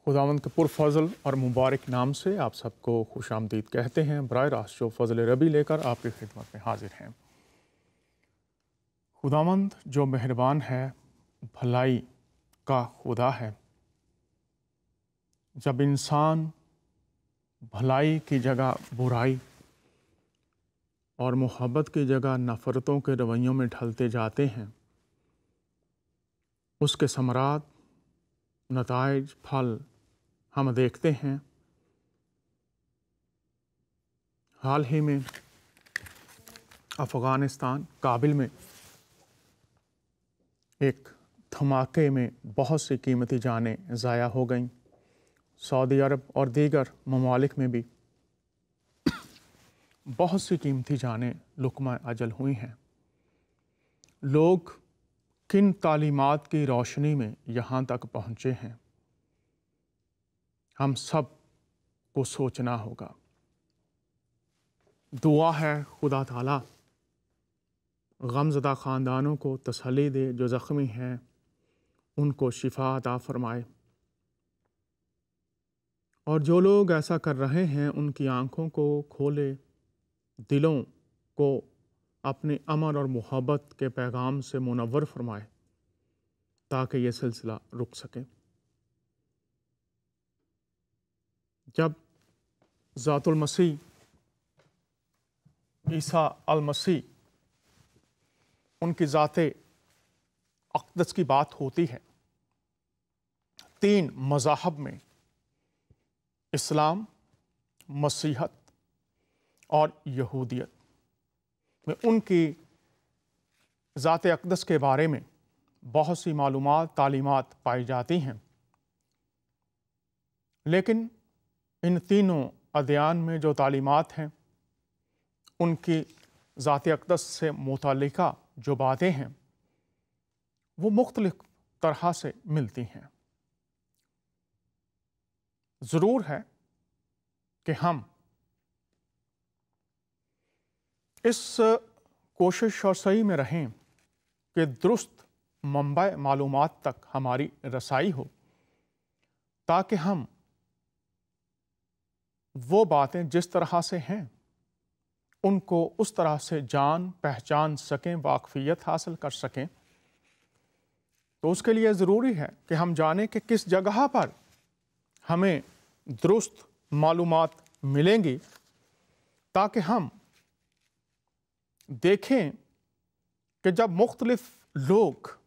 खुदावंद के पुरफज़ल और मुबारक नाम से आप सबको खुशामदीद कहते हैं। बराह रास्त जो फ़ज़ल रबी लेकर आपकी खिदमत में हाजिर हैं। खुदावंद जो मेहरबान है, भलाई का खुदा है। जब इंसान भलाई की जगह बुराई और मोहब्बत की जगह नफ़रतों के रवैयों में ढलते जाते हैं, उसके समरात, नताइज, फल हम देखते हैं। हाल ही में अफ़गानिस्तान काबिल में एक धमाके में बहुत सी कीमती जानें ज़ाया हो गईं। सऊदी अरब और दीगर ममालिक में भी बहुत सी कीमती जानें लुक़मा अजल हुई हैं। लोग किन तालीमात की रोशनी में यहाँ तक पहुँचे हैं, हम सब को सोचना होगा। दुआ है खुदा ताला गमज़दा ख़ानदानों को तसल्ली दे, जो ज़ख्मी हैं उनको शिफा अता फ़रमाए, और जो लोग ऐसा कर रहे हैं उनकी आँखों को खोले, दिलों को अपने अमन और मोहब्बत के पैगाम से मुनव्वर फ़रमाए ताकि ये सिलसिला रुक सके। जब ज़ातुल मसीह ईसा अल मसीह उनकी ज़ाते अक़दस की बात होती है, तीन मज़ाहब में इस्लाम, मसीहत और यहूदियत में उनकी ज़ाते अक़दस के बारे में बहुत सी मालूमात, तालीमात पाई जाती हैं। लेकिन इन तीनों अदयान में जो तालीमात हैं, उनकी ज़ाते अक़दस से मुताल्लिक़ा जो बातें हैं वो मुख्तलिफ़ तरह से मिलती हैं। ज़रूर है कि हम इस कोशिश और सही में रहें कि दुरुस्त मंबा मालूमात तक हमारी रसाई हो, ताकि हम वो बातें जिस तरह से हैं उनको उस तरह से जान पहचान सकें, वाक़फ़ियत हासिल कर सकें। तो उसके लिए ज़रूरी है कि हम जानें कि किस जगह पर हमें दुरुस्त मालूमात मिलेंगी, ताकि हम देखें कि जब मुख्तलिफ लोग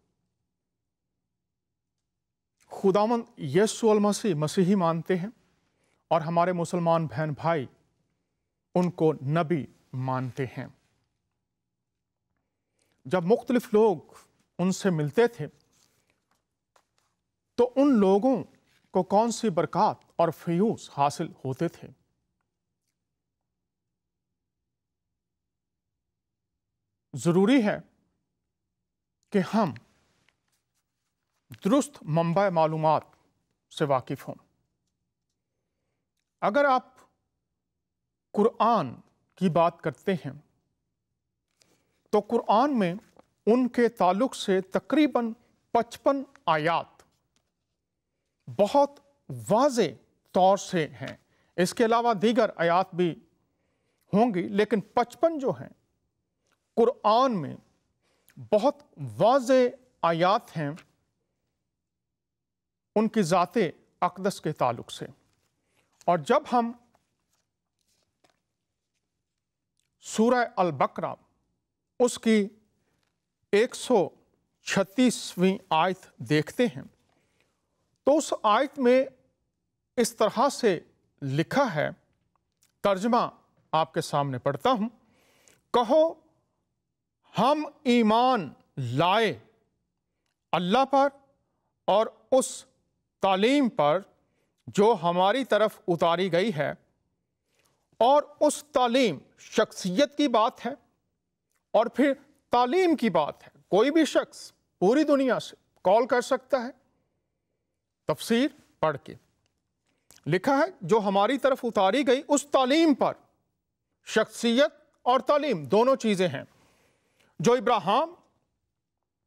खुदावंद यीशु अल मसीह मसीही मानते हैं और हमारे मुसलमान बहन भाई उनको नबी मानते हैं, जब मुख्तलिफ लोग उनसे मिलते थे तो उन लोगों को कौन सी बरक़ात और फ़यूज़ हासिल होते थे। ज़रूरी है कि हम दुरुस्त मंबा मालूमात से वाकिफ़ हों। अगर आप कुरान की बात करते हैं तो कुरान में उनके ताल्लुक़ से तकरीबन 55 आयात बहुत वाज़े तौर से हैं। इसके अलावा दीगर आयात भी होंगी, लेकिन 55 जो हैं कुरान में बहुत वाज़े आयात हैं उनकी ज़ाते अक़दस के ताल्लुक़ से। और जब हम सूरह अल बकरा उसकी 136वीं आयत देखते हैं तो उस आयत में इस तरह से लिखा है, तर्जमा आपके सामने पढ़ता हूँ। कहो, हम ईमान लाए अल्लाह पर और उस तालीम पर जो हमारी तरफ उतारी गई है, और उस तालीम शख्सियत की बात है और फिर तालीम की बात है। कोई भी शख्स पूरी दुनिया से कॉल कर सकता है। तफसीर पढ़ के लिखा है, जो हमारी तरफ उतारी गई उस तालीम पर, शख्सियत और तालीम दोनों चीज़ें हैं, जो इब्राहिम,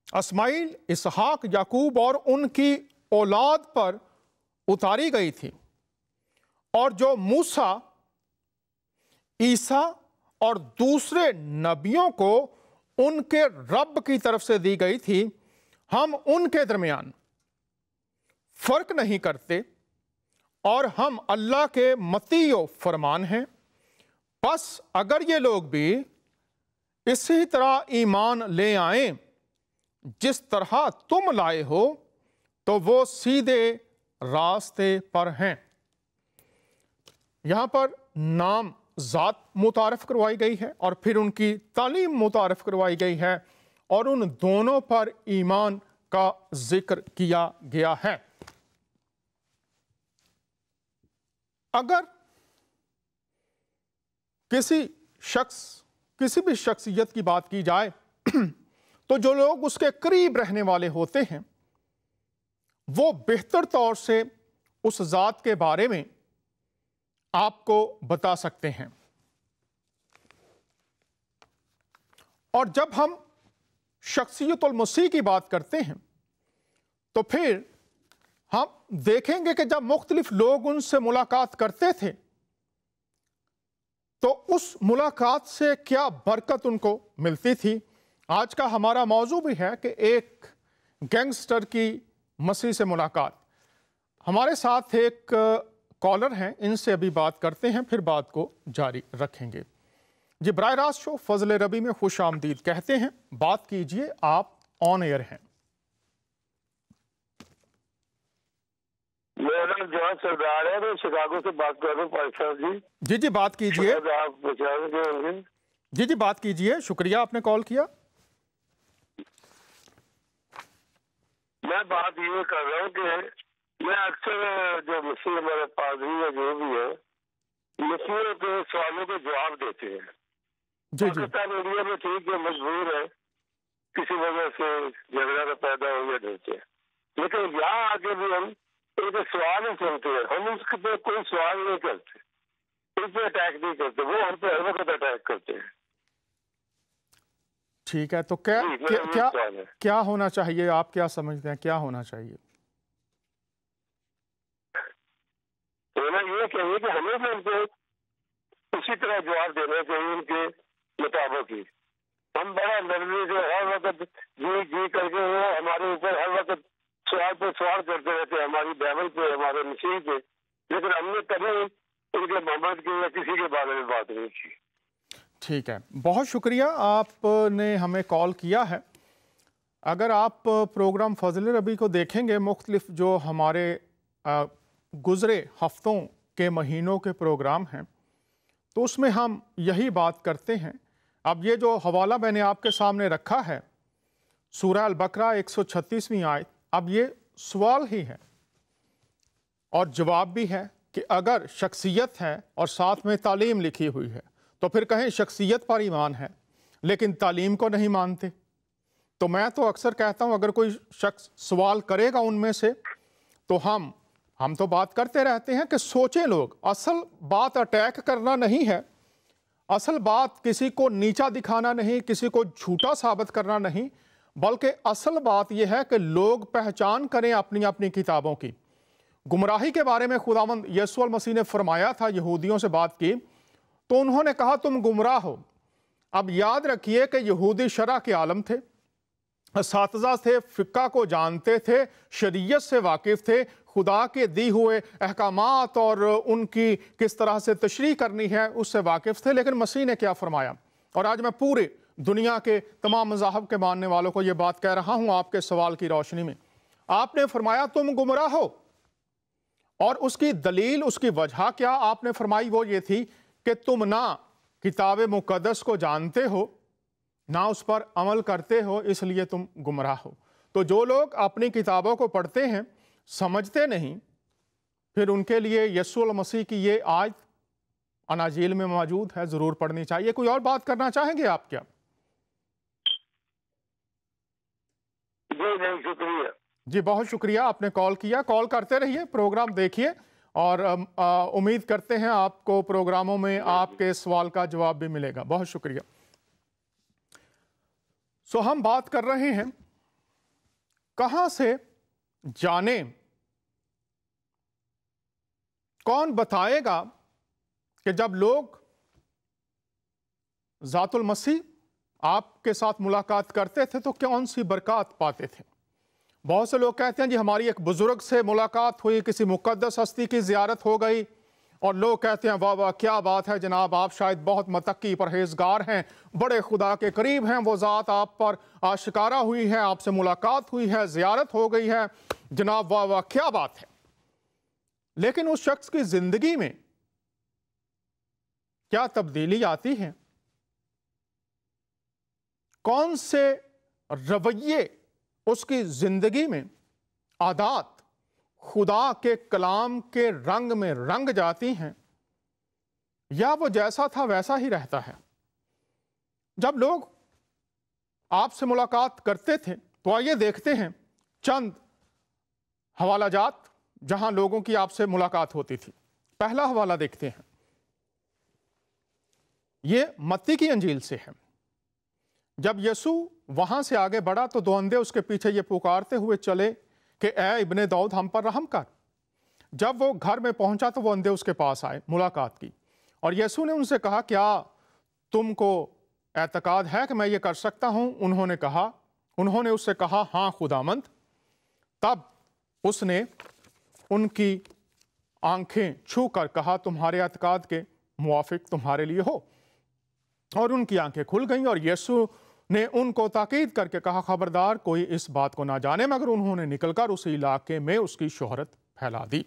इस्माइल, इसहाक, याकूब और उनकी औलाद पर उतारी गई थी और जो मूसा, ईसा और दूसरे नबियों को उनके रब की तरफ से दी गई थी, हम उनके दरमियान फर्क नहीं करते और हम अल्लाह के मतीओ फरमान हैं। बस अगर ये लोग भी इसी तरह ईमान ले आए जिस तरह तुम लाए हो, तो वो सीधे रास्ते पर हैं। यहां पर नाम ज़ात मुतारफ करवाई गई है और फिर उनकी तालीम मुतारफ करवाई गई है और उन दोनों पर ईमान का जिक्र किया गया है। अगर किसी भी शख्सियत की बात की जाए तो जो लोग उसके करीब रहने वाले होते हैं वो बेहतर तौर से उस ज़ात के बारे में आपको बता सकते हैं। और जब हम शख्सियतुल मसीह की बात करते हैं तो फिर हम देखेंगे कि जब मुख्तलिफ लोग उनसे मुलाकात करते थे तो उस मुलाकात से क्या बरकत उनको मिलती थी। आज का हमारा मौजू भी है कि एक गैंगस्टर की मसीह से मुलाकात। हमारे साथ एक कॉलर हैं, इनसे अभी बात करते हैं, फिर बात को जारी रखेंगे। जी, बराह रास्त शो फजल रबी में खुश आमदीद कहते हैं। बात कीजिए, आप ऑन एयर हैं। मेरा जवान सरदार है, मैं शिकागो से बात कर रहा हूँ पाकिस्तान जी। जी बात कीजिए। आप होंगे। जी बात कीजिए, शुक्रिया आपने कॉल किया। मैं बात ये कर रहा हूँ कि मैं अक्सर जो मसीह हमारे पादरी या जो भी है मसीह के सवालों के जवाब देते हैं। पाकिस्तान इंडिया में ठीक है, मजबूर है, किसी वजह से झगड़ा पैदा हो गया देते हैं, लेकिन यहाँ आके भी हम उनके सवाल ही सुनते हैं। हम उसके पे कोई सवाल नहीं करते, उस पर अटैक नहीं करते, वो हम पे हर वक्त अटैक करते हैं। ठीक है, तो क्या होना चाहिए, आप क्या समझते हैं क्या होना चाहिए? होना ये चाहिए कि हमें भी उनको उसी तरह जवाब देना चाहिए उनके मुताबिक ही। हम बड़ा नरमी से हर वक्त जी करके वो हमारे ऊपर हर वक्त सवाल पे सवाल करते रहते, हमारी बाइबल पे, हमारे मसीह पे, लेकिन हमने कभी उनके मोहम्मद के या किसी के बारे में बात नहीं की। ठीक है, बहुत शुक्रिया, आपने हमें कॉल किया है। अगर आप प्रोग्राम फजल रबी को देखेंगे, मुख्तलिफ जो हमारे गुज़रे हफ्तों के महीनों के प्रोग्राम हैं, तो उसमें हम यही बात करते हैं। अब ये जो हवाला मैंने आपके सामने रखा है, सूरह अल-बकरा 136वीं आयत, अब ये सवाल ही है और जवाब भी है कि अगर शख्सियत है और साथ में तालीम लिखी हुई है तो फिर कहें शख्सियत पर ईमान है लेकिन तालीम को नहीं मानते। तो मैं तो अक्सर कहता हूं अगर कोई शख्स सवाल करेगा उनमें से तो हम तो बात करते रहते हैं कि सोचें लोग। असल बात अटैक करना नहीं है, असल बात किसी को नीचा दिखाना नहीं, किसी को झूठा साबित करना नहीं, बल्कि असल बात यह है कि लोग पहचान करें अपनी अपनी किताबों की। गुमराही के बारे में खुदावंद यीशु मसीह ने फरमाया था, यहूदियों से बात की तो उन्होंने कहा तुम गुमराह हो। अब याद रखिए कि यहूदी शरअ के आलम थे, असातिज़ा थे, फ़िक़्ह को जानते थे, शरीयत से वाकिफ़ थे, खुदा के दी हुए अहकामात और उनकी किस तरह से तशरीह करनी है उससे वाकिफ़ थे। लेकिन मसीह ने क्या फरमाया, और आज मैं पूरे दुनिया के तमाम मज़ाहब के मानने वालों को ये बात कह रहा हूँ आपके सवाल की रोशनी में। आपने फरमाया तुम गुमराह हो, और उसकी दलील, उसकी वजह क्या आपने फरमाई, वो ये थी कि तुम ना किताब मुक़द्दस को जानते हो ना उस पर अमल करते हो, इसलिए तुम गुमराह हो। तो जो लोग अपनी किताबों को पढ़ते हैं समझते नहीं, फिर उनके लिए यीशु मसीह की ये आयत अनाजील में मौजूद है, ज़रूर पढ़नी चाहिए। कोई और बात करना चाहेंगे आप क्या? जी शुक्रिया। जी बहुत शुक्रिया, आपने कॉल किया। कॉल करते रहिए, प्रोग्राम देखिए और उम्मीद करते हैं आपको प्रोग्रामों में आपके सवाल का जवाब भी मिलेगा। बहुत शुक्रिया। सो हम बात कर रहे हैं कहां से जाने कौन बताएगा कि जब लोग ज़ातुल मसीह आपके साथ मुलाकात करते थे तो कौन सी बरकत पाते थे? बहुत से लोग कहते हैं जी हमारी एक बुजुर्ग से मुलाकात हुई, किसी मुकद्दस हस्ती की ज़ियारत हो गई, और लोग कहते हैं वाह वाह क्या बात है जनाब, आप शायद बहुत मतकी परहेजगार हैं, बड़े खुदा के करीब हैं, वो ज़ात आप पर आशिकारा हुई है, आपसे मुलाकात हुई है, ज़ियारत हो गई है जनाब, वाह वाह क्या बात है। लेकिन उस शख्स की ज़िंदगी में क्या तब्दीली आती है? कौन से रवैये उसकी जिंदगी में, आदात खुदा के कलाम के रंग में रंग जाती हैं, या वो जैसा था वैसा ही रहता है? जब लोग आपसे मुलाकात करते थे तो आइए देखते हैं चंद हवाला जात जहां लोगों की आपसे मुलाकात होती थी। पहला हवाला देखते हैं, ये मत्ती की अंजील से है। जब यीशु वहां से आगे बढ़ा तो दो अंधे उसके पीछे ये पुकारते हुए चले कि ए इब्ने दाऊद हम पर रहम कर। जब वो घर में पहुंचा तो वो अंधे उसके पास आए, मुलाकात की, और यीशु ने उनसे कहा क्या तुमको एतकाद है कि मैं ये कर सकता हूं? उन्होंने उससे कहा हाँ खुदामंद। तब उसने उनकी आंखें छू कर कहा तुम्हारे एतकाद के मुआफिक तुम्हारे लिए हो, और उनकी आंखें खुल गईं। और यीशु ने उनको ताकीद करके कहा खबरदार कोई इस बात को ना जाने, मगर उन्होंने निकलकर उस इलाके में उसकी शोहरत फैला दी।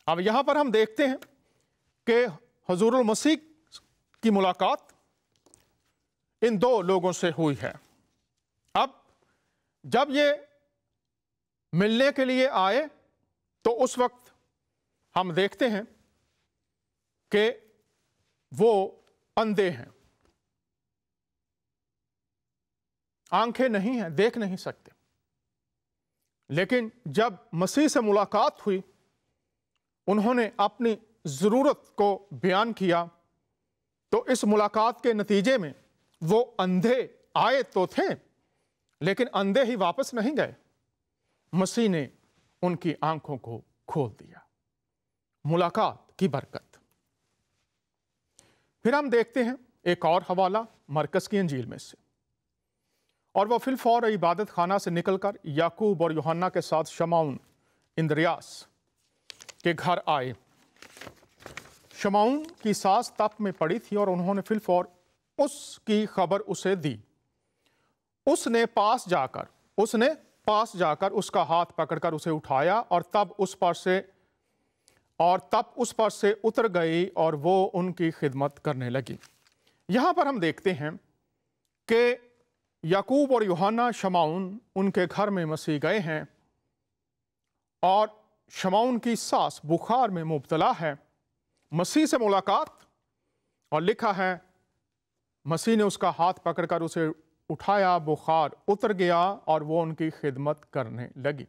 अब यहां पर हम देखते हैं कि हुजूरुल मसीह की मुलाकात इन दो लोगों से हुई है। अब जब ये मिलने के लिए आए तो उस वक्त हम देखते हैं कि वो अंधे हैं, आंखें नहीं हैं, देख नहीं सकते। लेकिन जब मसीह से मुलाकात हुई, उन्होंने अपनी ज़रूरत को बयान किया, तो इस मुलाकात के नतीजे में वो अंधे आए तो थे, लेकिन अंधे ही वापस नहीं गए। मसीह ने उनकी आंखों को खोल दिया। मुलाकात की बरकत। फिर हम देखते हैं एक और हवाला मरकस की अंजील में से, और वह फिलफौर इबादत खाना से निकलकर याकूब और यूहन्ना के साथ शमाउन इंद्रियास के घर आए। शमाउन की सास तप में पड़ी थी और उन्होंने फिलफौर उसकी खबर उसे दी। उसने पास जाकर उसका हाथ पकड़कर उसे उठाया, और तब उस पर से उतर गई और वो उनकी खिदमत करने लगी। यहां पर हम देखते हैं कि याकूब और यूहन्ना शमाउन उनके घर में मसीह गए हैं, और शमाउन की सास बुखार में मुब्तला है। मसीह से मुलाकात, और लिखा है मसीह ने उसका हाथ पकड़कर उसे उठाया, बुखार उतर गया और वो उनकी खिदमत करने लगी।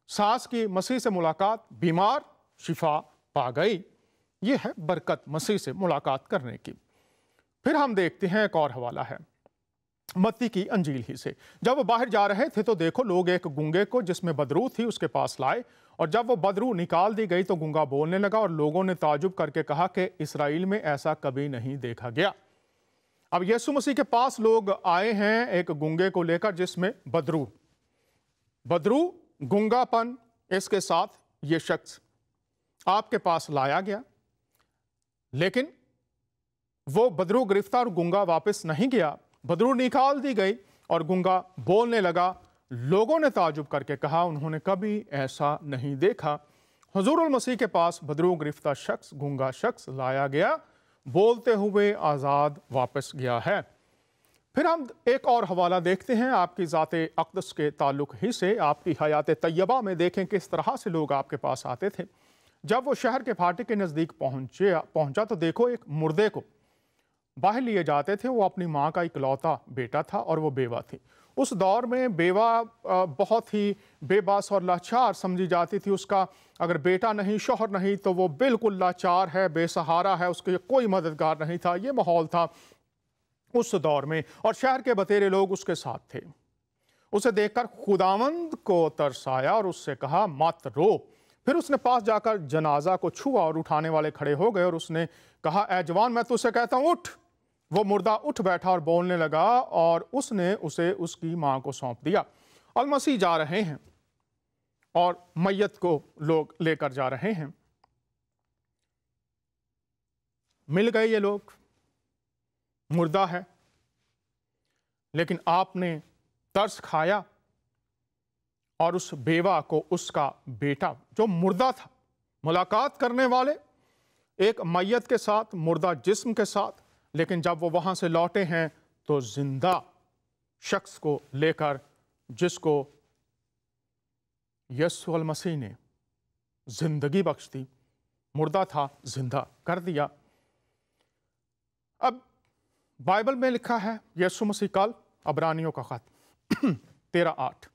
सास की मसीह से मुलाकात, बीमार शिफा पा गई। ये है बरकत मसीह से मुलाकात करने की। फिर हम देखते हैं एक और हवाला है मत्ती की अंजील ही से। जब वो बाहर जा रहे थे तो देखो लोग एक गूंगे को जिसमें बदरू थी उसके पास लाए, और जब वो बदरू निकाल दी गई तो गूंगा बोलने लगा, और लोगों ने ताजुब करके कहा कि इस्राएल में ऐसा कभी नहीं देखा गया। अब यीशु मसीह के पास लोग आए हैं एक गूंगे को लेकर जिसमें बदरू गूंगापन, इसके साथ ये शख्स आपके पास लाया गया, लेकिन वो बदरू गिरफ्तार, गूंगा वापस नहीं गया। बदरू निकाल दी गई और गूंगा बोलने लगा। लोगों ने ताजुब करके कहा उन्होंने कभी ऐसा नहीं देखा। हुजूरुल मसीह के पास बदरू गिरफ्तार शख्स, गूंगा शख्स लाया गया, बोलते हुए आज़ाद वापस गया है। फिर हम एक और हवाला देखते हैं आपकी ज़ाते अक़दस के ताल्लुक ही से। आपकी हयात तैयबा में देखें किस तरह से लोग आपके पास आते थे। जब वो शहर के फाटक के नज़दीक पहुंचा तो देखो एक मुर्दे को बाहर लिए जाते थे। वो अपनी माँ का इकलौता बेटा था और वो बेवा थी। उस दौर में बेवा बहुत ही बेबस और लाचार समझी जाती थी। उसका अगर बेटा नहीं, शौहर नहीं, तो वो बिल्कुल लाचार है, बेसहारा है, उसके कोई मददगार नहीं था। ये माहौल था उस दौर में, और शहर के बतेरे लोग उसके साथ थे। उसे देखकर खुदावंद को तरस आया और उससे कहा मत रो, फिर उसने पास जाकर जनाजा को छुआ और उठाने वाले खड़े हो गए और उसने कहा, ऐ जवान, मैं तुझसे कहता हूं उठ। वो मुर्दा उठ बैठा और बोलने लगा और उसने उसे उसकी मां को सौंप दिया। अल मसीह जा रहे हैं और मैयत को लोग लेकर जा रहे हैं। मिल गए ये लोग, मुर्दा है, लेकिन आपने तरस खाया और उस बेवा को उसका बेटा जो मुर्दा था, मुलाकात करने वाले एक मैयत के साथ, मुर्दा जिस्म के साथ, लेकिन जब वो वहां से लौटे हैं तो जिंदा शख्स को लेकर, जिसको यीशु अल मसीह ने जिंदगी बख्श दी, मुर्दा था जिंदा कर दिया। अब बाइबल में लिखा है यीशु मसीह कल, अबरानियों का खत 13:8,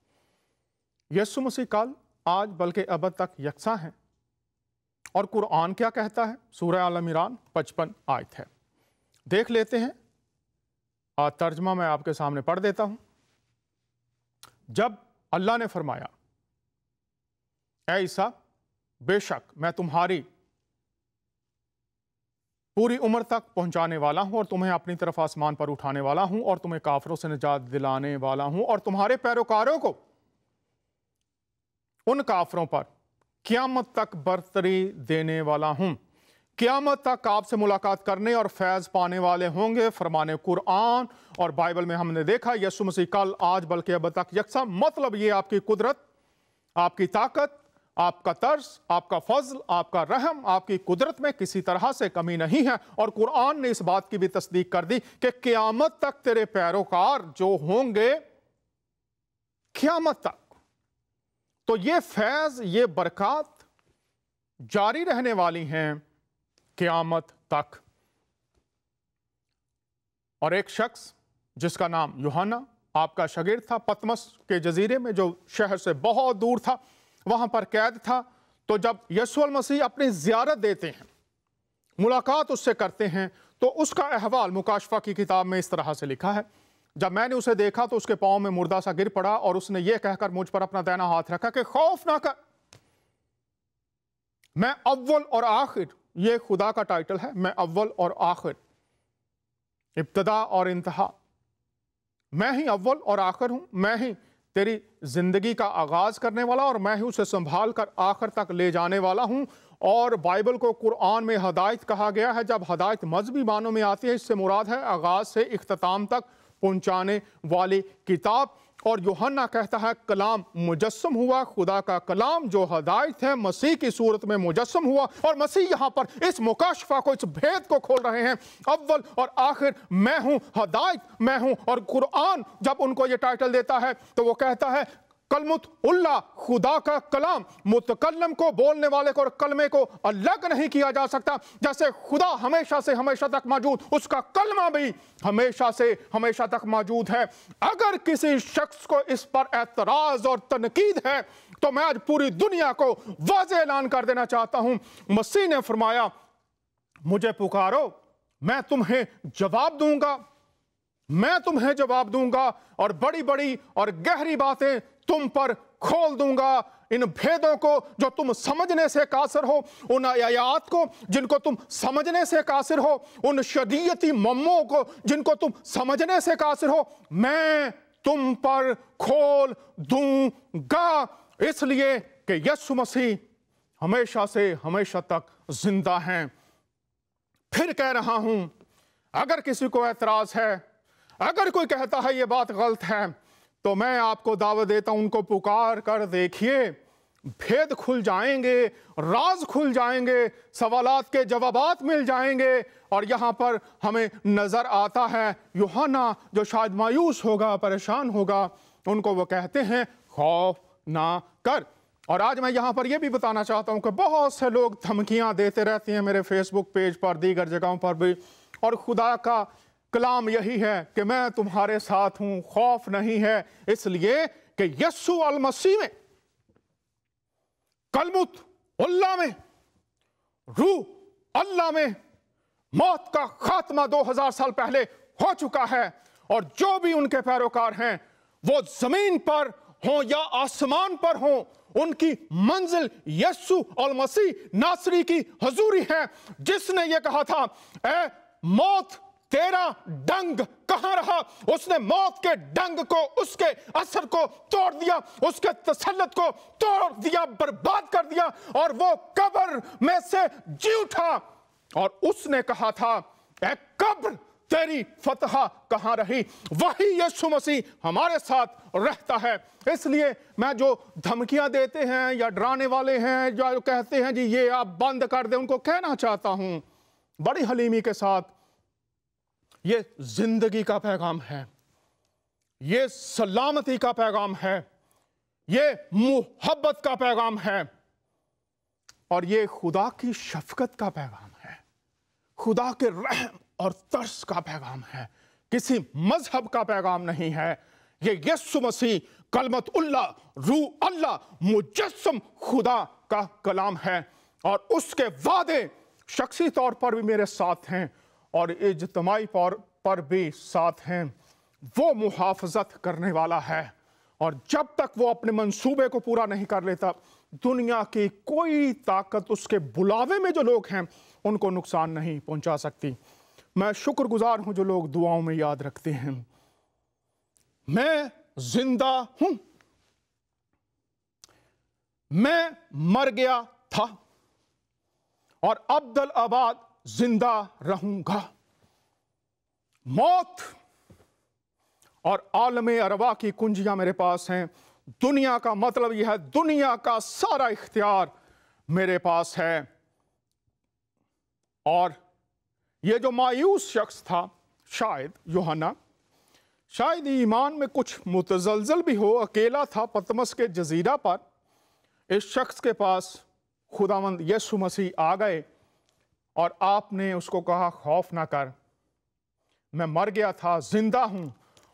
यीशु मसीह कल, आज, बल्कि अब तक यकसा है। और कुरान क्या कहता है? सूरह आल इमरान 55 आयत है, देख लेते हैं। तर्जमा मैं आपके सामने पढ़ देता हूं। जब अल्लाह ने फरमाया, ऐ ईसा, बेशक मैं तुम्हारी पूरी उम्र तक पहुंचाने वाला हूं और तुम्हें अपनी तरफ आसमान पर उठाने वाला हूं और तुम्हें काफिरों से निजात दिलाने वाला हूं और तुम्हारे पैरोकारों को उन काफिरों पर क़यामत तक बरतरी देने वाला हूं। क़यामत तक आपसे मुलाकात करने और फैज़ पाने वाले होंगे। फरमाने कुरान और बाइबल में हमने देखा यीशु मसीह कल, आज, बल्कि अब तक यकसा। मतलब ये आपकी कुदरत, आपकी ताकत, आपका तर्स, आपका फजल, आपका रहम, आपकी कुदरत में किसी तरह से कमी नहीं है। और कुरान ने इस बात की भी तस्दीक कर दी कि क़यामत तक तेरे पैरोकार जो होंगे, क़यामत तक। तो ये फैज़, ये बरकत जारी रहने वाली हैं क़यामत तक। और एक शख्स जिसका नाम यूहन्ना, आपका शागिर्द था, पतमस के जजीरे में, जो शहर से बहुत दूर था, वहां पर कैद था। तो जब यीशु अल मसीह अपनी ज़ियारत देते हैं, मुलाकात उससे करते हैं, तो उसका अहवाल मुकाशफा की किताब में इस तरह से लिखा है, जब मैंने उसे देखा तो उसके पांव में मुर्दा सा गिर पड़ा और उसने ये कहकर मुझ पर अपना दाहिना हाथ रखा कि खौफ ना कर, मैं अव्वल और आखिर, ये खुदा का टाइटल है, मैं अव्वल और आखिर, इब्तदा और इंतहा, मैं ही अव्वल और आखिर हूं। मैं ही तेरी जिंदगी का आगाज करने वाला और मैं ही उसे संभाल कर आखिर तक ले जाने वाला हूं। और बाइबल को कुरान में हदायत कहा गया है। जब हदायत मजहबी मानों में आती है, इससे मुराद है आगाज से इख्तिताम तक पहुंचाने वाली किताब। और यूहन्ना कहता है कलाम मुजस्सम हुआ, खुदा का कलाम जो हदायत है मसीह की सूरत में मुजस्सम हुआ। और मसीह यहां पर इस मुकाशफा को, इस भेद को खोल रहे हैं, अव्वल और आखिर मैं हूं, हदायत मैं हूं। और कुरान जब उनको ये टाइटल देता है तो वो कहता है कलमुत उल्ला, खुदा का कलाम। मुतकल्लम को, बोलने वाले को और कलमे को अलग नहीं किया जा सकता। जैसे खुदा हमेशा से हमेशा तक मौजूद, उसका कलमा भी हमेशा से हमेशा तक मौजूद है। अगर किसी शख्स को इस पर एतराज और तनकीद है तो मैं आज पूरी दुनिया को वाज़ेह ऐलान कर देना चाहता हूं। मसीह ने फरमाया मुझे पुकारो, मैं तुम्हें जवाब दूंगा, मैं तुम्हें जवाब दूंगा और बड़ी बड़ी और गहरी बातें तुम पर खोल दूंगा। इन भेदों को जो तुम समझने से कासिर हो, उन आयात को जिनको तुम समझने से कासिर हो, उन शरीयती मम्मों को जिनको तुम समझने से कासिर हो, मैं तुम पर खोल दूंगा। इसलिए कि यीशु मसीह हमेशा से हमेशा तक जिंदा हैं। फिर कह रहा हूं, अगर किसी को एतराज है, अगर कोई कहता है ये बात गलत है, तो मैं आपको दावत देता हूं उनको पुकार कर देखिए, भेद खुल जाएंगे, राज खुल जाएंगे, सवालात के जवाबात मिल जाएंगे। और यहां पर हमें नजर आता है यूहन्ना जो शायद मायूस होगा, परेशान होगा, उनको वो कहते हैं खौफ ना कर। और आज मैं यहां पर यह भी बताना चाहता हूं कि बहुत से लोग धमकियां देते रहते हैं मेरे फेसबुक पेज पर, दीगर जगहों पर भी, और खुदा का कलाम यही है कि मैं तुम्हारे साथ हूं, खौफ नहीं है। इसलिए कि यीशु अल मसीह में, कलमुत उल्लाह में, रूह अल्लाह में मौत का खात्मा 2000 साल पहले हो चुका है। और जो भी उनके पैरोकार हैं, वो जमीन पर हो या आसमान पर हो, उनकी मंजिल यीशु और मसीह नासरी की हजूरी है, जिसने ये कहा था, ए मौत तेरा डंग कहां रहा। उसने मौत के डंग को, उसके असर को तोड़ दिया, उसके तसल्लुत को तोड़ दिया, बर्बाद कर दिया, और वो कब्र में से जी उठा। और उसने कहा था, ए कब्र तेरी फतह कहां रही। वही यीशु मसीह हमारे साथ रहता है। इसलिए मैं जो धमकियां देते हैं या डराने वाले हैं, जो कहते हैं जी ये आप बंद कर दें, उनको कहना चाहता हूं बड़ी हलीमी के साथ, ये जिंदगी का पैगाम है, ये सलामती का पैगाम है, ये मोहब्बत का पैगाम है, और ये खुदा की शफकत का पैगाम है, खुदा के रहम और तरस का पैगाम है, किसी मजहब का पैगाम नहीं है। ये यीशु मसीह कलमत उल्लाह, रूह अल्लाह, मुजस्सम खुदा का कलाम है, और उसके वादे शख्सी तौर पर भी मेरे साथ हैं और इज्तिमाई पर भी साथ हैं। वो मुहाफ़ज़त करने वाला है, और जब तक वो अपने मंसूबे को पूरा नहीं कर लेता, दुनिया की कोई ताकत उसके बुलावे में जो लोग हैं उनको नुकसान नहीं पहुंचा सकती। मैं शुक्रगुजार हूं जो लोग दुआओं में याद रखते हैं। मैं जिंदा हूं, मैं मर गया था और अब्दुल आबाद जिंदा रहूंगा। मौत और आलमे अरवा की कुंजियां मेरे पास हैं। दुनिया का मतलब यह है, दुनिया का सारा इख्तियार मेरे पास है। और ये जो मायूस शख्स था, शायद यूहन्ना, शायद ईमान में कुछ मुतजलजल भी हो, अकेला था पतमस के जजीरा पर। इस शख्स के पास खुदावंद यीशु मसीह आ गए और आपने उसको कहा, खौफ ना कर, मैं मर गया था, जिंदा हूं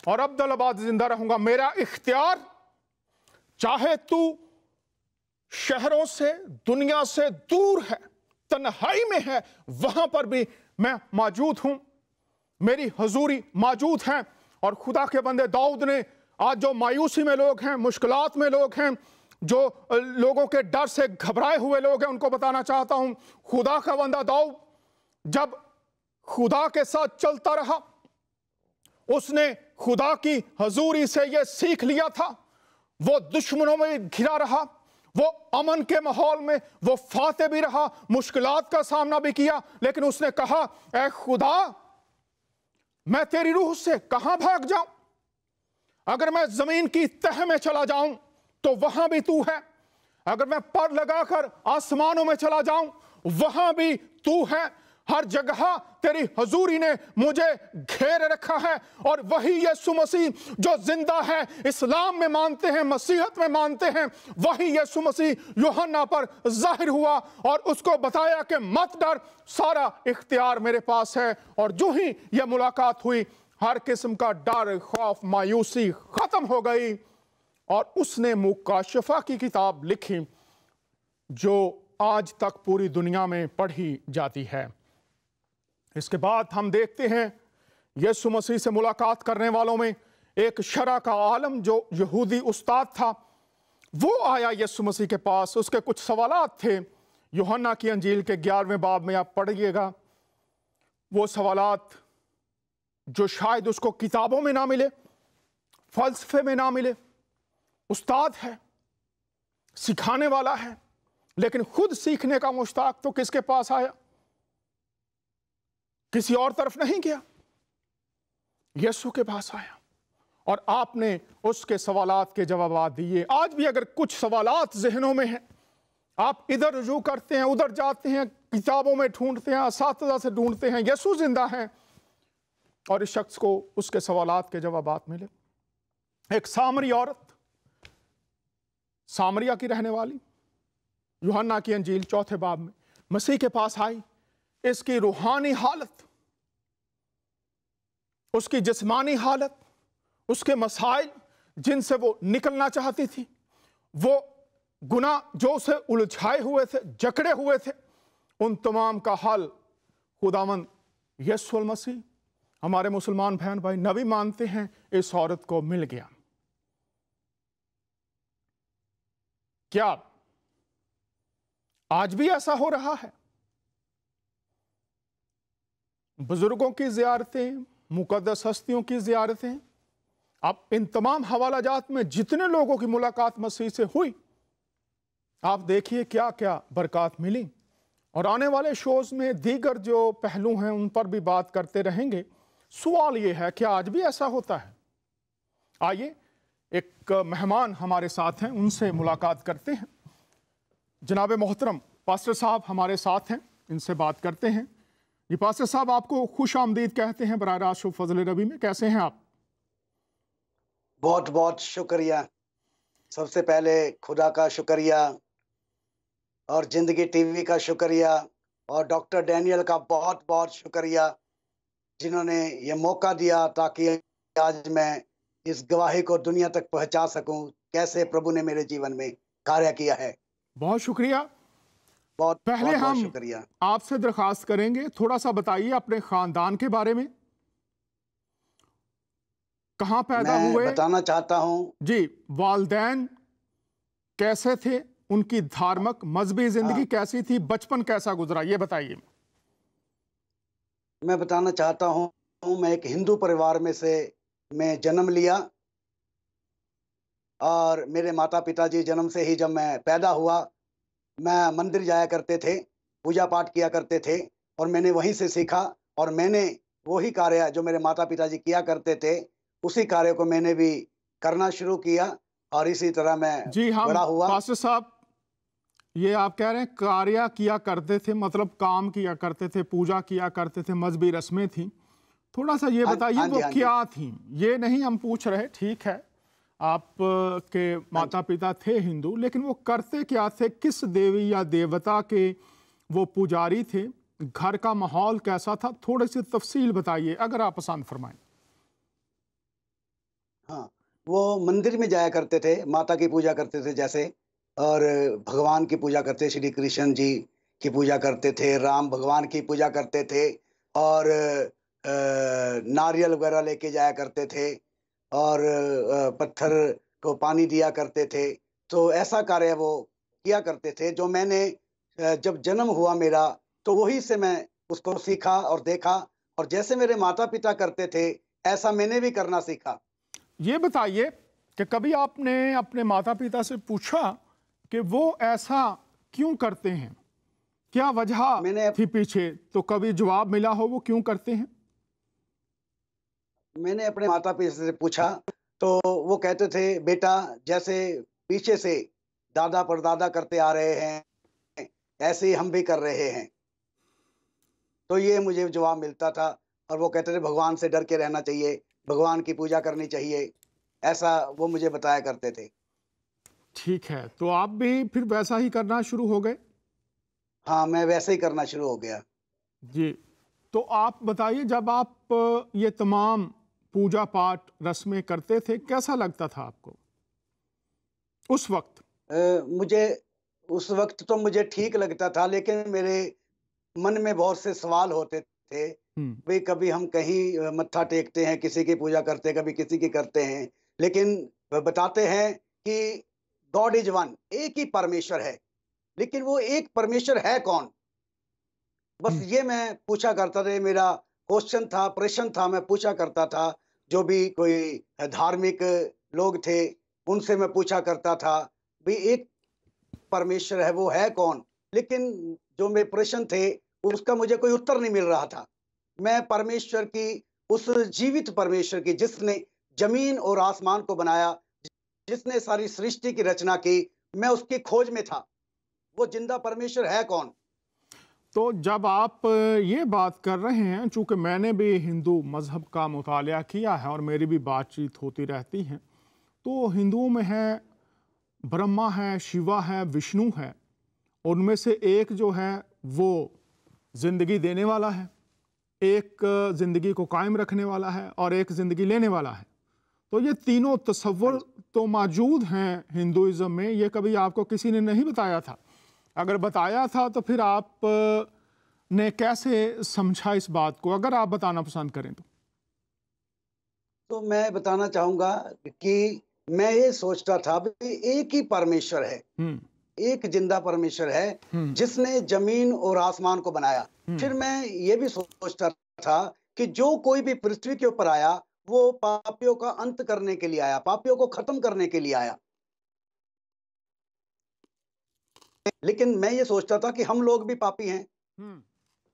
और अब्दुल आबाद जिंदा रहूंगा। मेरा इख्तियार, चाहे तू शहरों से, दुनिया से दूर है, तन्हाई में है, वहां पर भी मैं मौजूद हूं, मेरी हजूरी मौजूद है। और खुदा के बंदे दाऊद ने, आज जो मायूसी में लोग हैं, मुश्किलात में लोग हैं, जो लोगों के डर से घबराए हुए लोग हैं, उनको बताना चाहता हूं, खुदा का बंदा दाऊद जब खुदा के साथ चलता रहा, उसने खुदा की हजूरी से यह सीख लिया था। वो दुश्मनों में घिरा रहा, वो अमन के माहौल में वो फाते भी रहा, मुश्किलात का सामना भी किया, लेकिन उसने कहा, ऐ खुदा, मैं तेरी रूह से कहां भाग जाऊं? अगर मैं जमीन की तह में चला जाऊं तो वहां भी तू है, अगर मैं पर लगाकर आसमानों में चला जाऊं वहां भी तू है। हर जगह तेरी हजूरी ने मुझे घेरे रखा है। और वही यीशु मसीह जो जिंदा है, इस्लाम में मानते हैं, मसीहत में मानते हैं, वही यीशु मसीह यूहन्ना पर जाहिर हुआ और उसको बताया कि मत डर, सारा इख्तियार मेरे पास है। और जो ही यह मुलाकात हुई, हर किस्म का डर, खौफ, मायूसी खत्म हो गई और उसने मुकाशफा की किताब लिखी, जो आज तक पूरी दुनिया में पढ़ी जाती है। इसके बाद हम देखते हैं यीशु मसीह से मुलाकात करने वालों में एक शरा का आलम जो यहूदी उस्ताद था, वो आया यीशु मसीह के पास। उसके कुछ सवालात थे। यूहन्ना की अंजील के 11वें बाब में आप पढ़िएगा। वो सवालात जो शायद उसको किताबों में ना मिले, फलसफे में ना मिले। उस्ताद है, सिखाने वाला है, लेकिन खुद सीखने का मुश्ताक तो किसके पास आया? किसी और तरफ नहीं गया, यीशु के पास आया और आपने उसके सवालात के जवाब दिए। आज भी अगर कुछ सवालात जहनों में हैं, आप इधर रुजू करते हैं, उधर जाते हैं, किताबों में ढूंढते हैं, असातिज़ा से ढूंढते हैं, यीशु जिंदा है और इस शख्स को उसके सवालात के जवाब मिले। एक सामरी औरत, सामरिया की रहने वाली, यूहन्ना की अंजील 4 बाब में मसीह के पास आई। इसकी रूहानी हालत, उसकी जिस्मानी हालत, उसके मसाइल जिनसे वो निकलना चाहती थी, वो गुनाह जो उसे उलझाए हुए थे, जकड़े हुए थे, उन तमाम का हल खुदावंद यीशु मसीह, हमारे मुसलमान बहन भाई नबी मानते हैं, इस औरत को मिल गया। क्या आज भी ऐसा हो रहा है? बुजुर्गों की ज़ियारतें, मुक़द्दस हस्तियों की ज़ियारतें, अब इन तमाम हवालाजात में जितने लोगों की मुलाकात मसीह से हुई, आप देखिए क्या क्या बरक़ात मिली। और आने वाले शोज़ में दीगर जो पहलू हैं उन पर भी बात करते रहेंगे। सवाल ये है कि आज भी ऐसा होता है? आइए, एक मेहमान हमारे साथ हैं, उनसे मुलाकात करते हैं। जनाब मोहतरम पास्टर साहब हमारे साथ हैं, इनसे बात करते हैं। ये पास्टर साहब, आपको खुश आमदीद कहते हैं बराह रास्त शो फजल रबी में। कैसे हैं आप? बहुत बहुत शुक्रिया। सबसे पहले खुदा का शुक्रिया और जिंदगी टीवी का शुक्रिया और डॉक्टर डैनियल का बहुत बहुत शुक्रिया, जिन्होंने ये मौका दिया ताकि आज मैं इस गवाही को दुनिया तक पहुंचा सकूं, कैसे प्रभु ने मेरे जीवन में कार्य किया है। बहुत शुक्रिया। बहुत पहले बहुत, बहुत हम शुक्रिया। आपसे दरख्वास्त करेंगे, थोड़ा सा बताइए अपने खानदान के बारे में। कहाँ पैदा मैं हुए? बताना चाहता हूँ जी, वालदैन कैसे थे, उनकी धार्मिक मजहबी जिंदगी कैसी थी, बचपन कैसा गुजरा, ये बताइए। मैं बताना चाहता हूँ, मैं एक हिंदू परिवार में से मैं जन्म लिया और मेरे माता पिताजी जन्म से ही, जब मैं पैदा हुआ, मैं मंदिर जाया करते थे, पूजा पाठ किया करते थे और मैंने वहीं से सीखा। और मैंने वही कार्य जो मेरे माता पिताजी किया करते थे, उसी कार्य को मैंने भी करना शुरू किया और इसी तरह मैं जी, हम बड़ा हुआ। पास्टर साहब, ये आप कह रहे हैं कार्य किया करते थे, मतलब काम किया करते थे, पूजा किया करते थे, मजहबी रस्में थी। थोड़ा सा ये बताइए वो क्या थी? ये नहीं हम पूछ रहे, ठीक है आप के माता पिता थे हिंदू, लेकिन वो करते क्या थे? किस देवी या देवता के वो पुजारी थे? घर का माहौल कैसा था? थोड़ी सी तफसील बताइए अगर आप पसंद फरमाएं। हाँ, वो मंदिर में जाया करते थे, माता की पूजा करते थे जैसे, और भगवान की पूजा करते, श्री कृष्ण जी की पूजा करते थे, राम भगवान की पूजा करते थे और नारियल वगैरह लेके जाया करते थे और पत्थर को पानी दिया करते थे। तो ऐसा कार्य वो किया करते थे, जो मैंने जब जन्म हुआ मेरा, तो वही से मैं उसको सीखा और देखा, और जैसे मेरे माता पिता करते थे ऐसा मैंने भी करना सीखा। ये बताइए कि कभी आपने अपने माता पिता से पूछा कि वो ऐसा क्यों करते हैं, क्या वजह थी पीछे? तो कभी जवाब मिला हो वो क्यों करते हैं? मैंने अपने माता पिता से पूछा तो वो कहते थे, बेटा जैसे पीछे से दादा परदादा करते आ रहे हैं, ऐसे ही हम भी कर रहे हैं। तो ये मुझे जवाब मिलता था। और वो कहते थे भगवान से डर के रहना चाहिए, भगवान की पूजा करनी चाहिए, ऐसा वो मुझे बताया करते थे। ठीक है, तो आप भी फिर वैसा ही करना शुरू हो गए? हाँ, मैं वैसे ही करना शुरू हो गया। जी, तो आप बताइए, जब आप ये तमाम पूजा पाठ रस्में करते थे, कैसा लगता था आपको उस वक्त? मुझे उस वक्त तो मुझे ठीक लगता था, लेकिन मेरे मन में बहुत से सवाल होते थे। भाई कभी हम कहीं मत्था टेकते हैं, किसी की पूजा करते हैं, कभी किसी की करते हैं, लेकिन बताते हैं कि गॉड इज वन, एक ही परमेश्वर है, लेकिन वो एक परमेश्वर है कौन? बस ये मैं पूछा करता था, मेरा क्वेश्चन था, प्रश्न था, मैं पूछा करता था। जो भी कोई धार्मिक लोग थे उनसे मैं पूछा करता था, भाई एक परमेश्वर है, वो है कौन? लेकिन जो मेरे प्रश्न थे उसका मुझे कोई उत्तर नहीं मिल रहा था। मैं परमेश्वर की, उस जीवित परमेश्वर की, जिसने जमीन और आसमान को बनाया, जिसने सारी सृष्टि की रचना की, मैं उसकी खोज में था। वो जिंदा परमेश्वर है कौन? तो जब आप ये बात कर रहे हैं, चूंकि मैंने भी हिंदू मज़हब का मुतालिया किया है और मेरी भी बातचीत होती रहती है, तो हिंदुओं में है ब्रह्मा है, शिवा है, विष्णु है। उनमें से एक जो है वो ज़िंदगी देने वाला है, एक ज़िंदगी को कायम रखने वाला है और एक ज़िंदगी लेने वाला है। तो ये तीनों तस्वुर तो मौजूद हैं हिंदुइज़्म में। ये कभी आपको किसी ने नहीं बताया था? अगर बताया था तो फिर आप ने कैसे समझा इस बात को, अगर आप बताना पसंद करें तो? तो मैं बताना चाहूंगा कि मैं ये सोचता था भी एक ही परमेश्वर है, एक जिंदा परमेश्वर है जिसने जमीन और आसमान को बनाया। फिर मैं ये भी सोचता था कि जो कोई भी पृथ्वी के ऊपर आया वो पापियों का अंत करने के लिए आया, पापियों को खत्म करने के लिए आया। लेकिन मैं ये सोचता था कि हम लोग भी पापी हैं,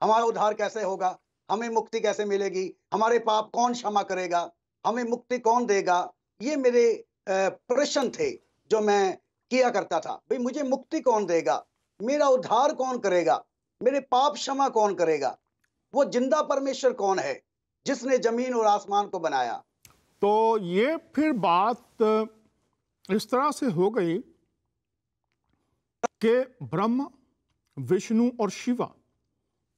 हमारा उद्धार कैसे होगा, हमें मुक्ति कैसे मिलेगी, हमारे पाप कौन क्षमा करेगा, हमें मुक्ति कौन देगा। ये मेरे प्रश्न थे जो मैं किया करता था। भाई मुझे मुक्ति कौन देगा, मेरा उद्धार कौन करेगा, मेरे पाप क्षमा कौन करेगा, वो जिंदा परमेश्वर कौन है जिसने जमीन और आसमान को बनाया। तो ये फिर बात इस तरह से हो गई कि ब्रह्मा, विष्णु और शिवा,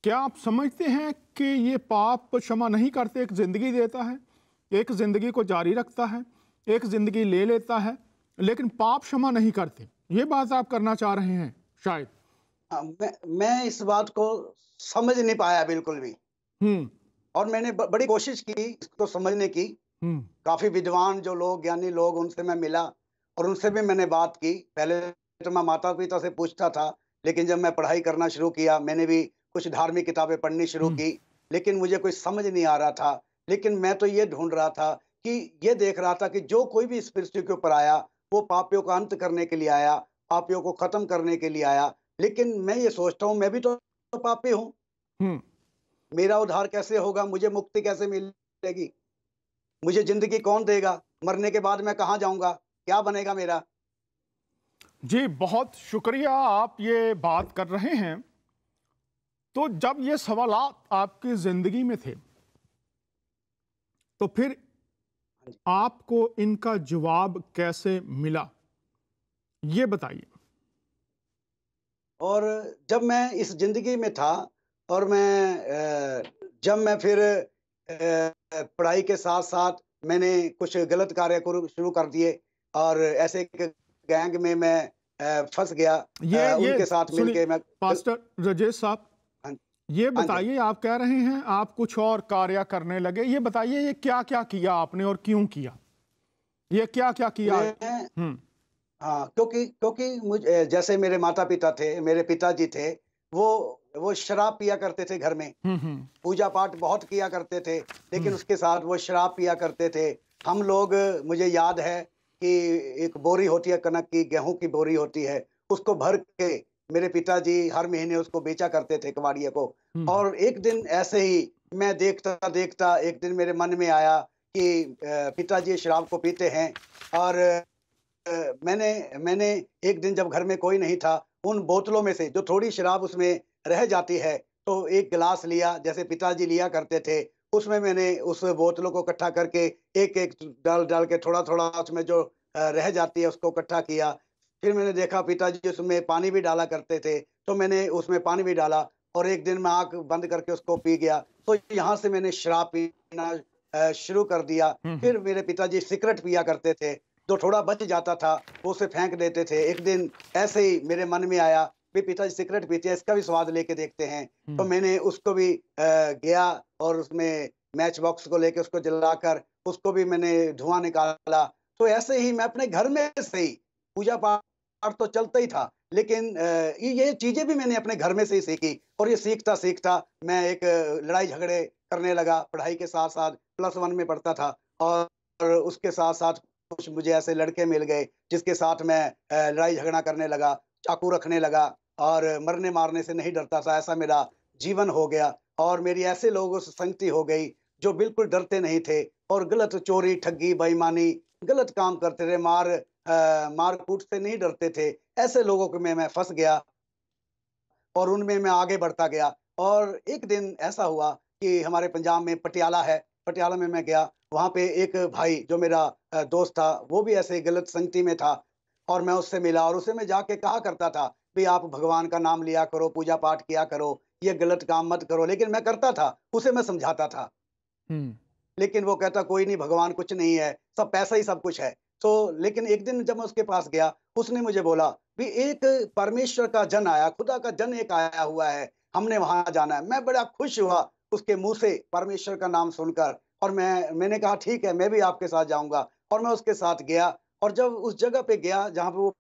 क्या आप समझते हैं कि ये पाप क्षमा नहीं करते? एक जिंदगी देता है, एक जिंदगी को जारी रखता है, एक जिंदगी ले लेता है, लेकिन पाप क्षमा नहीं करते। ये बात आप करना चाह रहे हैं शायद। मैं इस बात को समझ नहीं पाया बिल्कुल भी। और मैंने बड़ी कोशिश की इसको समझने की। काफी विद्वान जो लोग, ज्ञानी लोग, उनसे मैं मिला और उनसे भी मैंने बात की। पहले तो मैं माता पिता से पूछता था, लेकिन जब मैं पढ़ाई करना शुरू किया, मैंने भी कुछ धार्मिक किताबें पढ़नी शुरू की, लेकिन मुझे कोई समझ नहीं आ रहा था। लेकिन मैं तो ये ढूंढ रहा था कि ये देख रहा था कि जो कोई भी इस पृथ्वी के ऊपर आया वो पापियों का अंत करने के लिए आया, पापियों को खत्म करने के लिए आया। लेकिन मैं ये सोचता हूँ मैं भी तो पापी हूँ, मेरा उद्धार कैसे होगा, मुझे मुक्ति कैसे मिलेगी, मुझे जिंदगी कौन देगा, मरने के बाद मैं कहाँ जाऊंगा, क्या बनेगा मेरा। जी बहुत शुक्रिया, आप ये बात कर रहे हैं। तो जब ये सवालात आपकी जिंदगी में थे तो फिर आपको इनका जवाब कैसे मिला, ये बताइए। और जब मैं इस जिंदगी में था और जब मैं फिर पढ़ाई के साथ साथ मैंने कुछ गलत कार्य शुरू कर दिए और ऐसे एक गैंग में मैं फंस गया। उनके साथ मिलके मैं। पास्टर राजेश साहब, ये बताइए, आप कह रहे हैं आप कुछ और कार्य करने लगे, ये बताइए ये क्या क्या किया आपने और क्यों किया, ये क्या क्या किया? हाँ, क्योंकि मुझे, जैसे मेरे माता पिता थे, मेरे पिताजी थे, वो शराब पिया करते थे घर में, पूजा पाठ बहुत किया करते थे, लेकिन उसके साथ वो शराब पिया करते थे। हम लोग, मुझे याद है कि एक बोरी होती है कनक की, गेहूं की बोरी होती है, उसको भर के मेरे पिताजी हर महीने उसको बेचा करते थे कबाड़िया को। और एक दिन ऐसे ही मैं देखता देखता एक दिन मेरे मन में आया कि पिताजी शराब को पीते हैं, और मैंने एक दिन जब घर में कोई नहीं था, उन बोतलों में से जो थोड़ी शराब उसमें रह जाती है, तो एक गिलास लिया जैसे पिताजी लिया करते थे, उसमें मैंने उस बोतलों को इकट्ठा करके एक एक डाल के थोड़ा थोड़ा उसमें जो रह जाती है उसको इकट्ठा किया। फिर मैंने देखा पिताजी उसमें पानी भी डाला करते थे, तो मैंने उसमें पानी भी डाला और एक दिन मैं आँख बंद करके उसको पी गया। तो यहाँ से मैंने शराब पीना शुरू कर दिया। फिर मेरे पिताजी सिगरेट पिया करते थे, जो थोड़ा बच जाता था वो उसे फेंक देते थे। एक दिन ऐसे ही मेरे मन में आया भी पिताजी सिगरेट पीते हैं, इसका भी स्वाद लेके देखते हैं। तो मैंने उसको भी गया और उसमें मैच बॉक्स को लेके उसको जलाकर उसको भी मैंने धुआं निकाला। तो ऐसे ही मैं अपने घर में से ही, पूजा पाठ तो चलता ही था, लेकिन ये चीजें भी मैंने अपने घर में से ही सीखी। और ये सीखता सीखता मैं एक लड़ाई झगड़े करने लगा। पढ़ाई के साथ साथ +1 में पढ़ता था, और उसके साथ साथ कुछ मुझे ऐसे लड़के मिल गए जिसके साथ मैं लड़ाई झगड़ा करने लगा, चाकू रखने लगा, और मरने मारने से नहीं डरता था। ऐसा मेरा जीवन हो गया और मेरी ऐसे लोगों से संगति हो गई जो बिल्कुल डरते नहीं थे और गलत चोरी, ठगी, बेईमानी, गलत काम करते थे, मार कूट से नहीं डरते थे। ऐसे लोगों को मैं फंस गया और उनमें मैं आगे बढ़ता गया। और एक दिन ऐसा हुआ कि हमारे पंजाब में पटियाला है, पटियाला में मैं गया। वहाँ पे एक भाई जो मेरा दोस्त था, वो भी ऐसे गलत संगति में था, और मैं उससे मिला और उसे मैं जाके कहा करता था भी आप भगवान का नाम लिया करो, पूजा पाठ किया करो, ये गलत काम मत करो। लेकिन मैं करता था, उसे मैं समझाता था, लेकिन वो कहता कोई नहीं, भगवान कुछ नहीं है, सब पैसा ही सब कुछ है। तो लेकिन एक दिन जब मैं उसके पास गया, उसने मुझे बोला भी एक परमेश्वर का जन आया, खुदा का जन एक आया हुआ है, हमने वहां जाना है। मैं बड़ा खुश हुआ उसके मुंह से परमेश्वर का नाम सुनकर, और मैंने कहा ठीक है, मैं भी आपके साथ जाऊंगा। और मैं उसके साथ गया और जब उस जगह पे गया जहाँ पे वो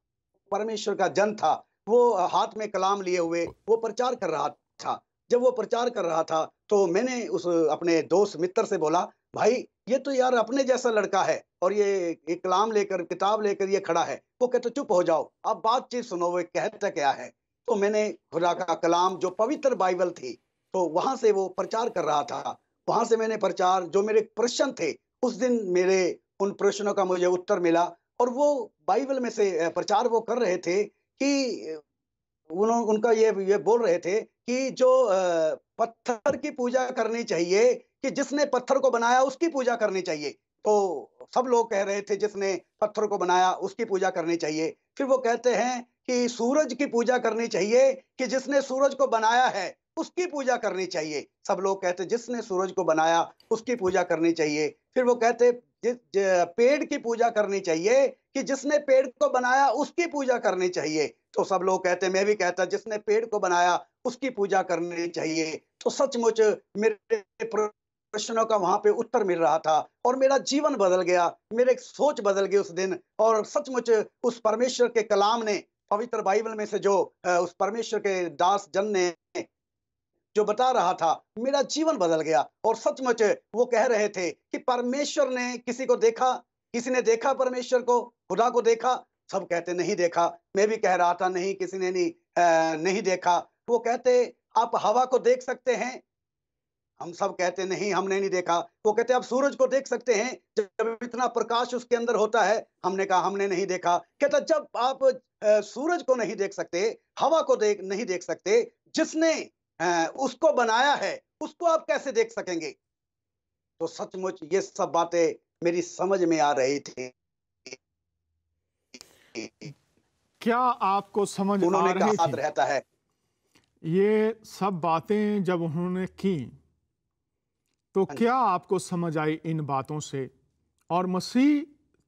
परमेश्वर का जन था, वो हाथ में कलाम लिए हुए वो प्रचार कर रहा था। जब वो प्रचार कर रहा था, तो मैंने उस अपने दोस्त मित्र से बोला, भाई ये तो यार अपने जैसा लड़का है और ये कलाम लेकर, किताब लेकर ये खड़ा है। वो कहते चुप हो जाओ, आप बातचीत सुनो, वो कहता क्या है। तो मैंने खुदा का कलाम जो पवित्र बाइबल थी, तो वहां से वो प्रचार कर रहा था। वहां से मैंने प्रचार, जो मेरे प्रश्न थे उस दिन, मेरे उन प्रश्नों का मुझे उत्तर मिला। और वो बाइबल में से प्रचार वो कर रहे थे कि उनका ये बोल रहे थे कि जो पत्थर की पूजा करनी चाहिए, कि जिसने पत्थर को बनाया उसकी पूजा करनी चाहिए। तो सब लोग कह रहे थे जिसने पत्थर को बनाया उसकी पूजा करनी चाहिए। फिर वो कहते हैं कि सूरज की पूजा करनी चाहिए, कि जिसने सूरज को बनाया है उसकी पूजा करनी चाहिए। सब लोग कहते जिसने सूरज को बनाया उसकी पूजा करनी चाहिए। फिर वो कहते पेड़ की पूजा करनी चाहिए, कि जिसने पेड़ को बनाया उसकी पूजा करनी चाहिए। तो सब लोग कहते, मैं भी कहता जिसने पेड़ को बनाया उसकी पूजा करनी चाहिए। तो सचमुच मेरे प्रश्नों का वहां पे उत्तर मिल रहा था और मेरा जीवन बदल गया, मेरे सोच बदल गई उस दिन। और सचमुच उस परमेश्वर के कलाम ने, पवित्र बाइबल में से जो उस परमेश्वर के दास जन ने जो बता रहा था, मेरा जीवन बदल गया। और सचमुच वो कह रहे थे कि परमेश्वर ने किसी को देखा, किसी ने देखा परमेश्वर को, खुदा को देखा। सब कहते नहीं देखा। मैं भी कह रहा था नहीं, किसी ने नहीं देखा। वो कहते आप हवा को देख सकते हैं, हम सब कहते नहीं, हमने नहीं देखा। वो कहते आप सूरज को देख सकते हैं, जब इतना प्रकाश उसके अंदर होता है। हमने कहा हमने नहीं देखा। कहता जब आप सूरज को नहीं देख सकते, हवा को नहीं देख सकते, जिसने उसको बनाया है उसको आप कैसे देख सकेंगे। तो सचमुच ये सब बातें मेरी समझ में आ रही थी। क्या आपको समझ आ उन्होंने रही कहा थी रहता है। ये सब बातें जब उन्होंने की, तो क्या आपको समझ आई इन बातों से, और मसीह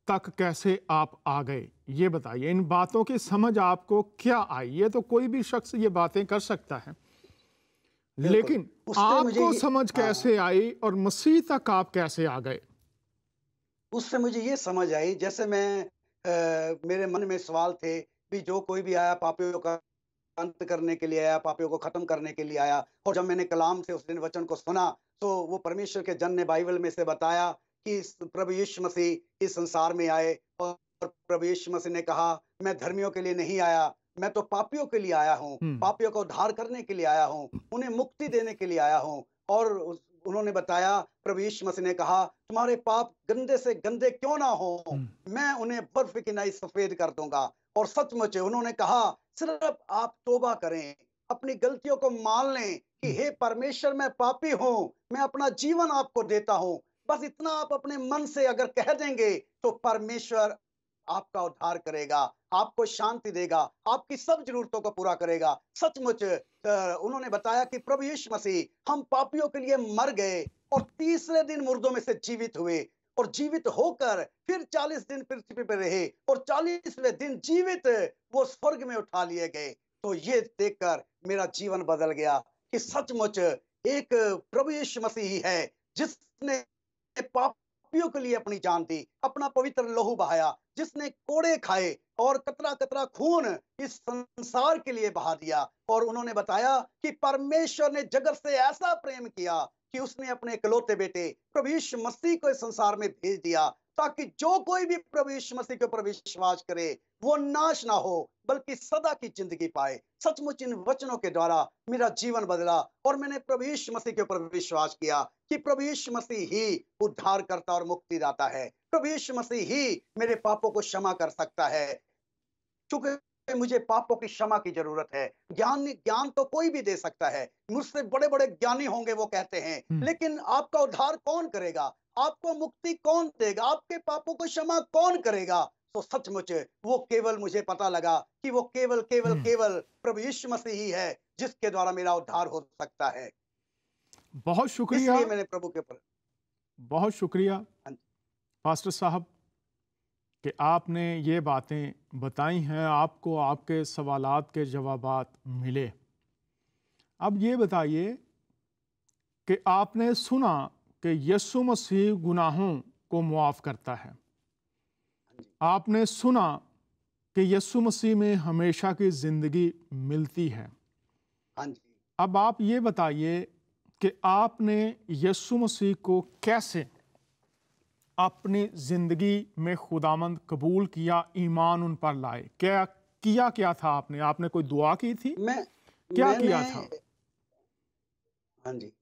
तक कैसे आप आ गए, ये बताइए। इन बातों की समझ आपको क्या आई? ये तो कोई भी शख्स ये बातें कर सकता है, लेकिन आपको समझ कैसे आई और मसीह तक आप कैसे आ गए? उससे मुझे ये समझ आई, जैसे मेरे मन में सवाल थे भी, जो कोई भी आया पापियों का अंत करने के लिए आया, पापियों को खत्म करने के लिए आया। और जब मैंने कलाम से उस दिन वचन को सुना, तो वो परमेश्वर के जन ने बाइबल में से बताया कि प्रभु यीशु मसीह इस संसार में आए। और प्रभु यीशु मसीह ने कहा, मैं धर्मियों के लिए नहीं आया, मैं तो पापियों के लिए आया हूँ, पापियों को उद्धार करने के लिए आया हूँ, उन्हें मुक्ति देने के लिए आया हूँ। और उन्होंने बताया, प्रभु यीशु मसीह ने कहा, तुम्हारे पाप गंदे से गंदे क्यों ना हो, मैं उन्हें बर्फ की नाई सफेद कर दूंगा। और सचमुच उन्होंने कहा, सिर्फ आप तौबा करें, अपनी गलतियों को मान लें कि हे परमेश्वर मैं पापी हूँ, मैं अपना जीवन आपको देता हूँ। बस इतना आप अपने मन से अगर कह देंगे, तो परमेश्वर आपका उद्धार करेगा, आपको शांति देगा, आपकी सब जरूरतों को पूरा करेगा। सचमुच उन्होंने बताया कि प्रभु यीशु मसीह हम पापियों के लिए मर गए और तीसरे दिन मुर्दों में से जीवित हुए, और जीवित होकर फिर 40 दिन पृथ्वी पर रहे, और 40वें दिन जीवित वो स्वर्ग में उठा लिए गए। तो ये देखकर मेरा जीवन बदल गया कि सचमुच एक प्रभु यीशु मसीह है, जिसने पापियों के लिए अपनी जान दी, अपना पवित्र लहू बहाया, जिसने कोड़े खाए और कतरा कतरा खून इस संसार के लिए बहा दिया। और उन्होंने बताया कि परमेश्वर ने जगत से ऐसा प्रेम किया कि उसने अपने इकलौते बेटे प्रभु यीशु मसीह को इस संसार में भेज दिया, ताकि जो कोई भी प्रभु यीशु मसीह के ऊपर विश्वास करे, वो नाश ना हो बल्कि सदा की जिंदगी पाए। सचमुच इन वचनों के द्वारा मेरा जीवन बदला, और मैंने प्रभु यीशु मसीह के ऊपर विश्वास किया कि प्रभु यीशु मसीह ही उद्धार करता और मुक्तिदाता है। प्रभु यीशु मसीह ही मेरे पापों को क्षमा कर सकता है, क्योंकि मुझे पापों की क्षमा की जरूरत है। ज्ञान तो कोई भी दे सकता है, मुझसे बड़े बड़े ज्ञानी होंगे वो कहते हैं, लेकिन आपका उद्धार कौन करेगा, आपको मुक्ति कौन देगा, आपके पापों को क्षमा कौन करेगा। तो सचमुच वो केवल मुझे पता लगा कि वो केवल केवल केवल प्रभु यीशु मसीह ही है, जिसके द्वारा मेरा उद्धार हो सकता है। बहुत शुक्रिया, इसलिए मैंने प्रभु के ऊपर बहुत शुक्रिया पास्टर साहब कि आपने ये बातें बताई हैं, आपको आपके सवालात के जवाबात मिले। अब ये बताइए कि आपने सुना कि यीशु मसीह गुनाहों को मुआफ़ करता है, आपने सुना कि यीशु मसीह में हमेशा की जिंदगी मिलती है। हाँ जी। अब आप ये बताइए कि आपने यीशु मसीह को कैसे अपनी जिंदगी में खुदामंद कबूल किया, ईमान उन पर लाए? क्या था आपने? आपने कोई दुआ की थी? क्या किया था? हाँ जी,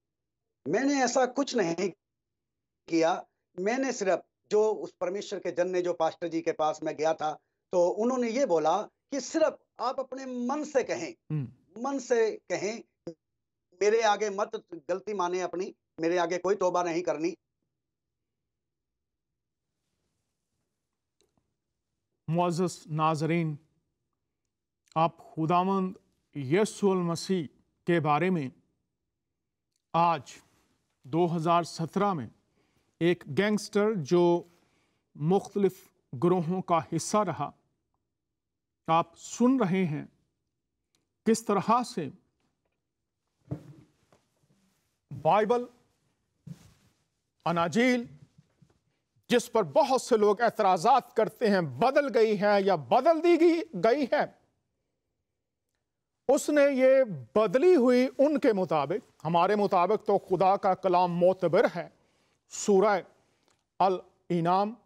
मैंने ऐसा कुछ नहीं किया। मैंने सिर्फ जो उस परमेश्वर के जन ने, जो पास्टर जी के पास मैं गया था, तो उन्होंने ये बोला कि सिर्फ आप अपने मन से कहें, मन से कहें, मेरे आगे मत गलती माने अपनी, मेरे आगे कोई तौबा नहीं करनी। मुअज़्ज़ज़ नाज़रीन, आप खुदावंद यीशु मसीह के बारे में आज 2017 में एक गैंगस्टर जो मुख्तलिफ ग्रोहों का हिस्सा रहा, आप सुन रहे हैं किस तरह से बाइबल, अनाजील, जिस पर बहुत से लोग एतराज़ात करते हैं बदल गई है या बदल दी गई है, उसने ये बदली हुई उनके मुताबिक, हमारे मुताबिक तो खुदा का कलाम मोतबर है। सूरह अल इनाम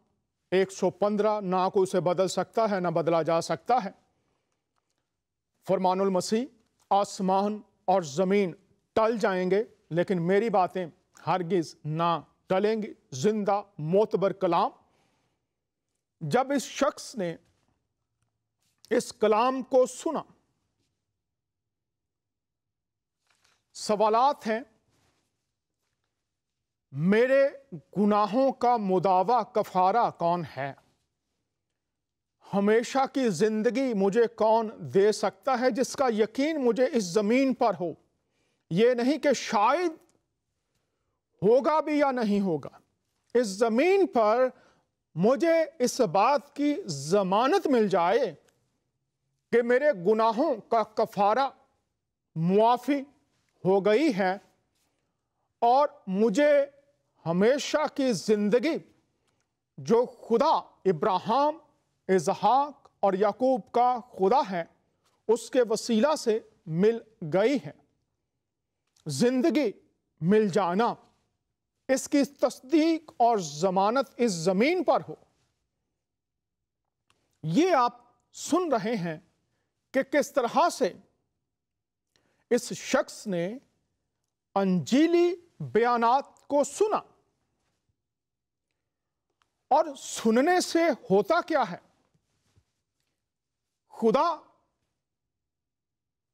115, ना कोई उसे बदल सकता है ना बदला जा सकता है। फरमानुल मसीह, आसमान और ज़मीन टल जाएंगे लेकिन मेरी बातें हरगिज़ ना टलेंगी। जिंदा मोतबर कलाम। जब इस शख्स ने इस कलाम को सुना, सवालात हैं, मेरे गुनाहों का मुदावा कफारा कौन है? हमेशा की जिंदगी मुझे कौन दे सकता है जिसका यकीन मुझे इस जमीन पर हो? यह नहीं कि शायद होगा भी या नहीं होगा। इस जमीन पर मुझे इस बात की जमानत मिल जाए कि मेरे गुनाहों का कफारा मुआफी हो गई है और मुझे हमेशा की जिंदगी जो खुदा इब्राहिम, इसहाक और याकूब का खुदा है, उसके वसीला से मिल गई है। जिंदगी मिल जाना, इसकी तस्दीक और जमानत इस जमीन पर हो। ये आप सुन रहे हैं कि किस तरह से इस शख्स ने अंजीली बयानात को सुना। और सुनने से होता क्या है? खुदा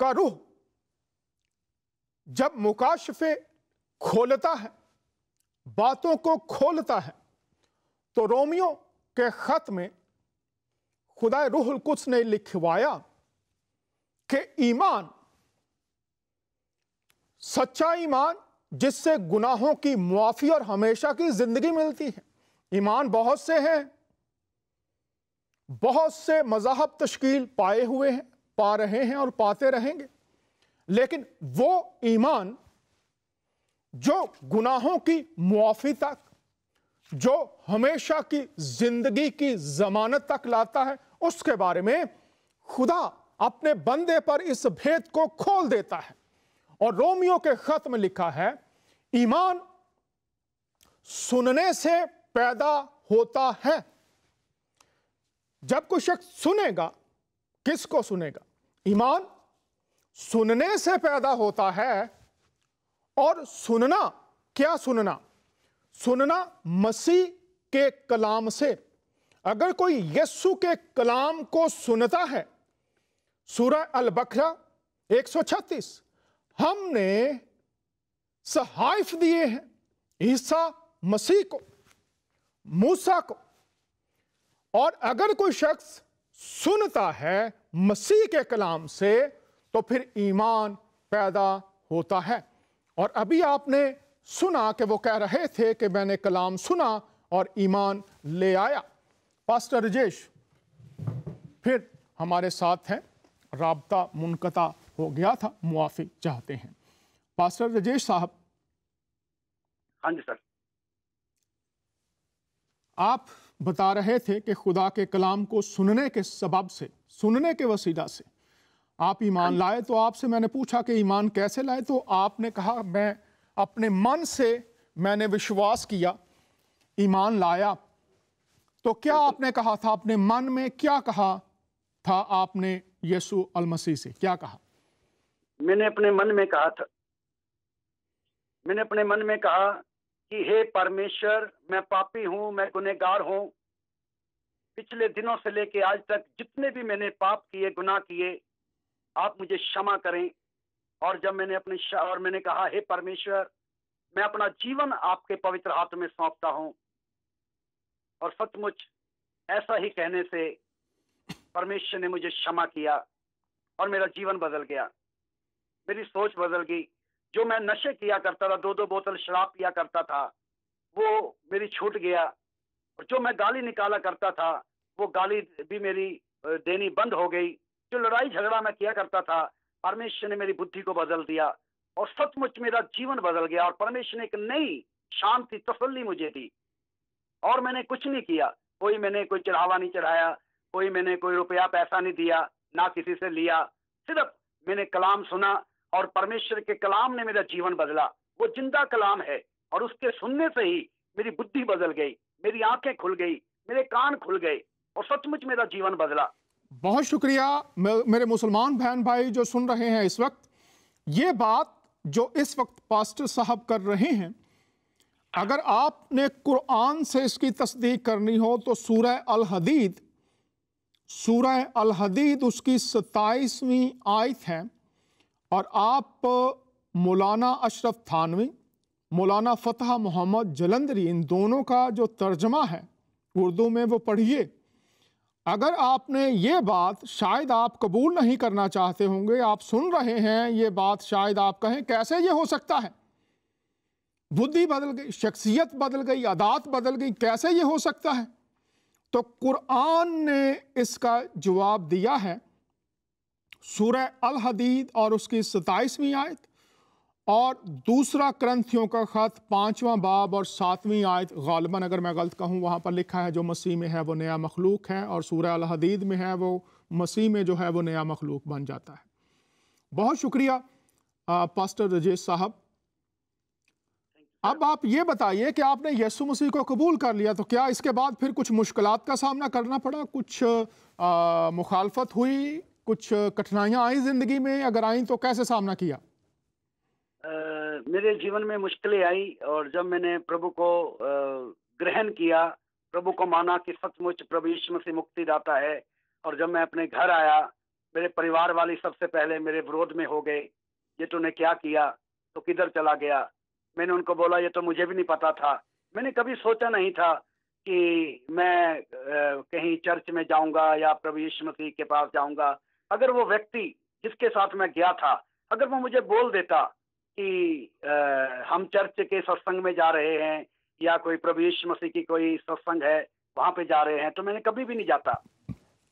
का रूह जब मुकाशफे खोलता है, बातों को खोलता है, तो रोमियो के खत में खुदा रूहुल कुद्स ने लिखवाया कि ईमान, सच्चा ईमान जिससे गुनाहों की मुआफी और हमेशा की जिंदगी मिलती है। ईमान बहुत से हैं, बहुत से मज़हब तश्कील पाए हुए हैं, पा रहे हैं और पाते रहेंगे, लेकिन वो ईमान जो गुनाहों की मुआफी तक, जो हमेशा की जिंदगी की जमानत तक लाता है, उसके बारे में खुदा अपने बंदे पर इस भेद को खोल देता है। और रोमियो के खत में लिखा है, ईमान सुनने से पैदा होता है। जब कोई शख्स सुनेगा, किसको सुनेगा? ईमान सुनने से पैदा होता है। और सुनना, क्या सुनना? सुनना मसीह के कलाम से। अगर कोई यीशु के कलाम को सुनता है, सूरह अल बकरा 136, हमने सहाइफ दिए हैं ईसा मसीह को, मूसा को। और अगर कोई शख्स सुनता है मसीह के कलाम से, तो फिर ईमान पैदा होता है। और अभी आपने सुना कि वो कह रहे थे कि मैंने कलाम सुना और ईमान ले आया। पास्टर राजेश फिर हमारे साथ हैं, राब्ता मुनक़ता हो गया था, मुआफ़ी चाहते हैं। पास्टर राजेश साहब। हाँ जी सर। आप बता रहे थे कि खुदा के कलाम को सुनने के सबब से, सुनने के वसीला से आप ईमान लाए। तो आपसे मैंने पूछा कि ईमान कैसे लाए, तो आपने कहा मैं अपने मन से मैंने विश्वास किया, ईमान लाया। तो क्या आपने कहा था, अपने मन में क्या कहा था आपने यीशु अल मसीह से, क्या कहा? मैंने अपने मन में कहा था, मैंने अपने मन में कहा कि हे परमेश्वर, मैं पापी हूं, मैं गुनहगार हूं। पिछले दिनों से लेके आज तक जितने भी मैंने पाप किए, गुनाह किए, आप मुझे क्षमा करें। और जब मैंने कहा हे परमेश्वर, मैं अपना जीवन आपके पवित्र हाथ में सौंपता हूं। और सचमुच ऐसा ही कहने से परमेश्वर ने मुझे क्षमा किया और मेरा जीवन बदल गया, मेरी सोच बदल गई। जो मैं नशे किया करता था, 2-2 बोतल शराब पिया करता था, वो मेरी छूट गया। और जो मैं गाली निकाला करता था, वो गाली भी मेरी देनी बंद हो गई। जो लड़ाई झगड़ा मैं किया करता था, परमेश्वर ने मेरी बुद्धि को बदल दिया और सचमुच मेरा जीवन बदल गया। और परमेश्वर ने एक नई शांति, तसल्ली मुझे दी। और मैंने कुछ नहीं किया, मैंने कोई चढ़ावा नहीं चढ़ाया, मैंने कोई रुपया पैसा नहीं दिया, ना किसी से लिया। सिर्फ मैंने कलाम सुना और परमेश्वर के कलाम ने मेरा जीवन बदला। वो जिंदा कलाम है और उसके सुनने से ही मेरी बुद्धि बदल गई, मेरी आंखें खुल गई, मेरे कान खुल गए और सचमुच मेरा जीवन बदला। बहुत शुक्रिया मेरे मुसलमान बहन भाई जो सुन रहे हैं इस वक्त। ये बात जो इस वक्त पास्टर साहब कर रहे हैं, अगर आपने कुरान से इसकी तस्दीक करनी हो तो सूरह अल हदीद उसकी 27वीं आयत है। और आप मौलाना अशरफ थानवी, मौलाना फतह मोहम्मद जलंधरी, इन दोनों का जो तर्जमा है उर्दू में वो पढ़िए। अगर आपने ये बात, शायद आप कबूल नहीं करना चाहते होंगे, आप सुन रहे हैं ये बात, शायद आप कहें कैसे ये हो सकता है, बुद्धि बदल गई, शख्सियत बदल गई, आदत बदल गई, कैसे ये हो सकता है? तो कुरान ने इसका जवाब दिया है सूरह अल हदीद और उसकी 27वीं आयत, और दूसरा करंथियों का खत 5वां बाब और 7वीं आयत, गालिबन अगर मैं गलत कहूँ वहाँ पर लिखा है जो मसीह में है वो नया मखलूक है, और सूरह अल हदीद में है वो मसीह में जो है वो नया मखलूक बन जाता है। बहुत शुक्रिया पास्टर रजेश साहब। अब आप ये बताइए कि आपने यीशु मसीह को कबूल कर लिया, तो क्या इसके बाद फिर कुछ मुश्किलात का सामना करना पड़ा, कुछ मुखालफत हुई, कुछ कठिनाइयाँ आई ज़िंदगी में? अगर आई तो कैसे सामना किया? मेरे जीवन में मुश्किलें आई, और जब मैंने प्रभु को ग्रहण किया, प्रभु को माना कि सचमुच प्रभु यीशु मसीह मुक्तिदाता है, और जब मैं अपने घर आया, मेरे परिवार वाले सबसे पहले मेरे विरोध में हो गए, ये तूने क्या किया, तो किधर चला गया। मैंने उनको बोला ये तो मुझे भी नहीं पता था, मैंने कभी सोचा नहीं था कि मैं कहीं चर्च में जाऊंगा या प्रभु यीशु मसीह के पास जाऊंगा। अगर वो व्यक्ति जिसके साथ मैं गया था, अगर वो मुझे बोल देता कि हम चर्च के सत्संग में जा रहे हैं या कोई प्रभु यीशु मसीह की कोई सत्संग है वहां पे जा रहे हैं, तो मैंने कभी भी नहीं जाता।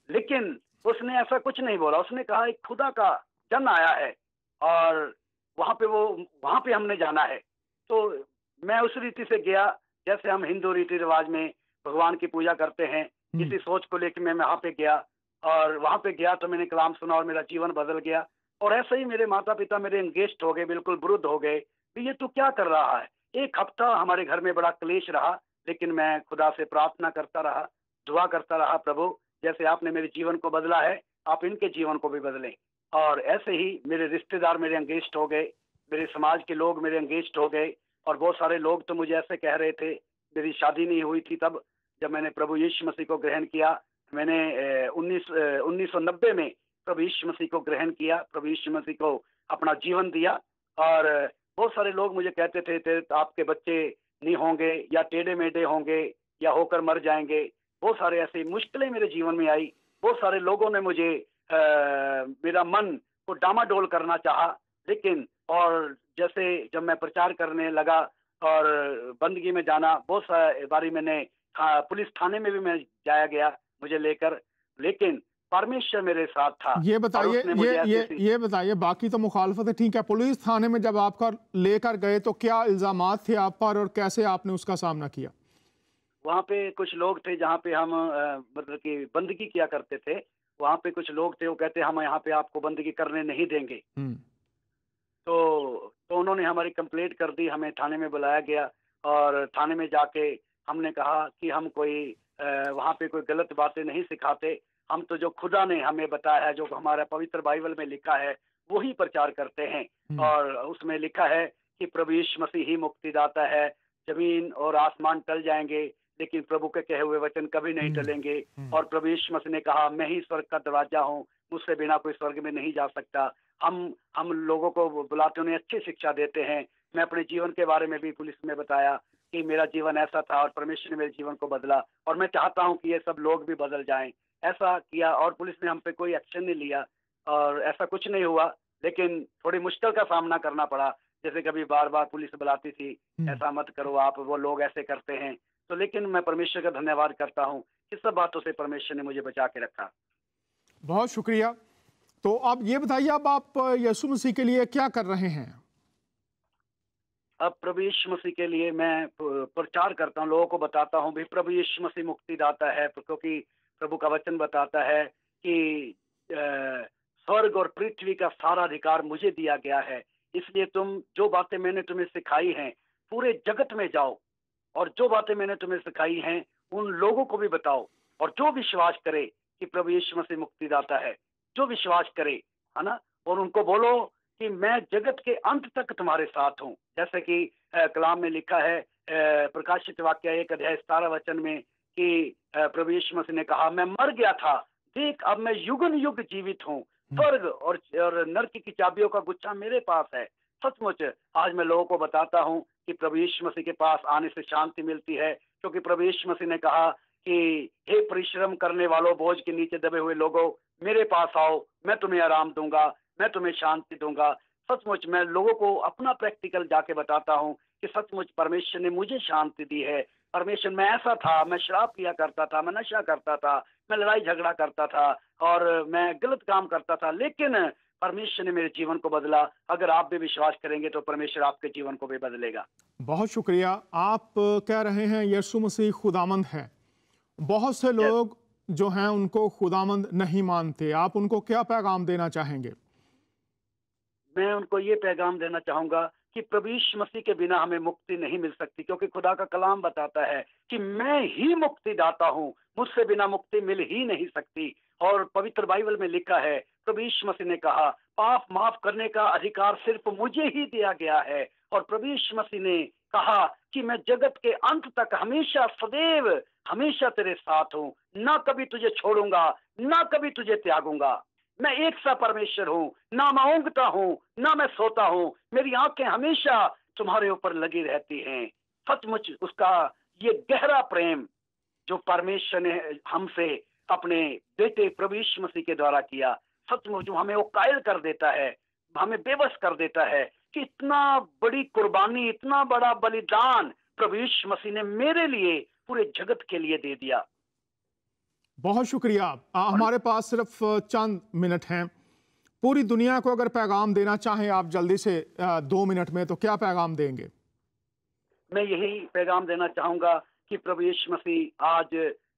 लेकिन उसने ऐसा कुछ नहीं बोला, उसने कहा एक खुदा का जन आया है और वहां पे हमने जाना है। तो मैं उस रीति से गया जैसे हम हिंदू रीति रिवाज में भगवान की पूजा करते हैं, इसी सोच को लेकर मैं वहां पे गया, और वहां पे गया तो मैंने कलाम सुना और मेरा जीवन बदल गया। और ऐसे ही मेरे माता पिता मेरे एंगेज्ड हो गए, बिल्कुल विरुद्ध हो गए, ये तू क्या कर रहा है। एक हफ्ता हमारे घर में बड़ा क्लेश रहा, लेकिन मैं खुदा से प्रार्थना करता रहा, दुआ करता रहा, प्रभु जैसे आपने मेरे जीवन को बदला है आप इनके जीवन को भी बदलें। और ऐसे ही मेरे रिश्तेदार मेरे एंगेज्ड हो गए, मेरे समाज के लोग मेरे एंगेज्ड हो गए, और बहुत सारे लोग तो मुझे ऐसे कह रहे थे, मेरी शादी नहीं हुई थी तब जब मैंने प्रभु यीशु मसीह को ग्रहण किया। मैंने 1990 में प्रभु यीशु मसीह को ग्रहण किया, प्रभु यीशु मसीह को अपना जीवन दिया। और बहुत सारे लोग मुझे कहते थे आपके बच्चे नहीं होंगे या टेढ़े मेढ़े होंगे या होकर मर जाएंगे। बहुत सारे ऐसी मुश्किलें मेरे जीवन में आई। बहुत सारे लोगों ने मुझे मेरा मन को डामाडोल करना चाहा, लेकिन और जैसे जब मैं प्रचार करने लगा और बंदगी में जाना, बहुत सारी बारी मैंने पुलिस थाने में भी मैं जाया गया मुझे लेकर, लेकिन परमेश्वर मेरे साथ था। ये बताइए ये बताइए, बाकी तो मुखालफत है, ठीक है, पुलिस थाने में जब आपका लेकर गए तो क्या इल्जामात थे आप पर और कैसे आपने उसका सामना किया? वहाँ पे कुछ लोग थे जहाँ पे हम मतलब कि बंदगी किया करते थे। वहाँ पे कुछ लोग थे, वो कहते हम यहाँ पे आपको बंदगी करने नहीं देंगे। तो उन्होंने हमारी कंप्लेंट कर दी, हमें थाने में बुलाया गया और थाने में जाके हमने कहा कि हम कोई वहाँ पे कोई गलत बातें नहीं सिखाते, हम तो जो खुदा ने हमें बताया है, जो हमारा पवित्र बाइबल में लिखा है वही प्रचार करते हैं। और उसमें लिखा है कि प्रभु यीशु मसीह ही मुक्तिदाता है, जमीन और आसमान टल जाएंगे लेकिन प्रभु के कहे हुए वचन कभी नहीं टलेंगे। और प्रभु यीशु मसीह ने कहा मैं ही स्वर्ग का दरवाजा हूँ, मुझसे बिना कोई स्वर्ग में नहीं जा सकता। हम लोगों को बुलाते, उन्हें अच्छी शिक्षा देते हैं। मैं अपने जीवन के बारे में भी पुलिस में बताया कि मेरा जीवन ऐसा था और परमेश्वर ने मेरे जीवन को बदला और मैं चाहता हूं कि ये सब लोग भी बदल जाएं। ऐसा किया और पुलिस ने हम पे कोई एक्शन नहीं लिया और ऐसा कुछ नहीं हुआ, लेकिन थोड़ी मुश्किल का सामना करना पड़ा। जैसे कभी बार बार पुलिस बुलाती थी, ऐसा मत करो आप, वो लोग ऐसे करते हैं। तो लेकिन मैं परमेश्वर का धन्यवाद करता हूँ कि सब बातों से परमेश्वर ने मुझे बचा के रखा। बहुत शुक्रिया। तो आप ये बताइए, अब आप यीशु मसीह के लिए क्या कर रहे हैं? अब प्रभु यीशु मसीह के लिए मैं प्रचार करता हूँ, लोगों को बताता हूँ भी प्रभु यीशु मसीह मुक्तिदाता है, क्योंकि प्रभु का वचन बताता है कि स्वर्ग और पृथ्वी का सारा अधिकार मुझे दिया गया है। इसलिए तुम जो बातें मैंने तुम्हें सिखाई हैं पूरे जगत में जाओ और जो बातें मैंने तुम्हें सिखाई हैं उन लोगों को भी बताओ। और जो विश्वास करे कि प्रभु यीशु मसीह मुक्तिदाता है, जो विश्वास करे, है ना, और उनको बोलो कि मैं जगत के अंत तक तुम्हारे साथ हूँ। जैसे कि कलाम में लिखा है प्रकाशित वाक्य 1 अध्याय 17 वचन में कि प्रभु यीशु मसीह ने कहा मैं मर गया था, देख अब मैं युगन युग जीवित हूँ, स्वर्ग और नरक की चाबियों का गुच्छा मेरे पास है। सचमुच आज मैं लोगों को बताता हूँ कि प्रभु यीशु मसीह के पास आने से शांति मिलती है, क्योंकि प्रभु यीशु मसीह ने कहा कि हे परिश्रम करने वालों, बोझ के नीचे दबे हुए लोगों, मेरे पास आओ, मैं तुम्हें आराम दूंगा, मैं तुम्हें शांति दूंगा। सचमुच मैं लोगों को अपना प्रैक्टिकल जाके बताता हूँ कि सचमुच परमेश्वर ने मुझे शांति दी है। परमेश्वर, मैं ऐसा था, मैं शराब पिया करता था, मैं नशा करता था, मैं लड़ाई झगड़ा करता था और मैं गलत काम करता था, लेकिन परमेश्वर ने मेरे जीवन को बदला। अगर आप भी विश्वास करेंगे तो परमेश्वर आपके जीवन को भी बदलेगा। बहुत शुक्रिया। आप कह रहे हैं यीशु मसीह खुदामंद है। बहुत से लोग जो हैं उनको खुदामंद नहीं मानते, आप उनको क्या पैगाम देना चाहेंगे? मैं उनको ये पैगाम देना चाहूंगा कि प्रभु यीशु मसीह के बिना हमें मुक्ति नहीं मिल सकती, क्योंकि खुदा का कलाम बताता है कि मैं ही मुक्तिदाता हूँ, मुझसे बिना मुक्ति मिल ही नहीं सकती। और पवित्र बाइबल में लिखा है, प्रभु यीशु मसीह ने कहा पाप माफ करने का अधिकार सिर्फ मुझे ही दिया गया है। और प्रभु यीशु मसीह ने कहा कि मैं जगत के अंत तक हमेशा सदैव हमेशा तेरे साथ हूँ, ना कभी तुझे छोड़ूंगा, ना कभी तुझे त्यागूंगा। मैं एक सा परमेश्वर हूँ, ना मैं ऊँघता हूँ ना मैं सोता हूँ, मेरी आंखें हमेशा तुम्हारे ऊपर लगी रहती हैं। सचमुच उसका ये गहरा प्रेम जो परमेश्वर ने हमसे अपने बेटे प्रभु यीशु मसीह के द्वारा किया, सचमुच जो हमें वो कायल कर देता है, हमें बेबस कर देता है कि इतना बड़ी कुर्बानी, इतना बड़ा बलिदान प्रभु यीशु मसीह ने मेरे लिए, पूरे जगत के लिए दे दिया। बहुत शुक्रिया। हमारे पास सिर्फ चंद मिनट हैं। पूरी दुनिया को अगर पैगाम देना चाहें आप जल्दी से 2 मिनट में, तो क्या पैगाम देंगे? मैं यही पैगाम देना चाहूंगा कि प्रभु यीशु मसीह आज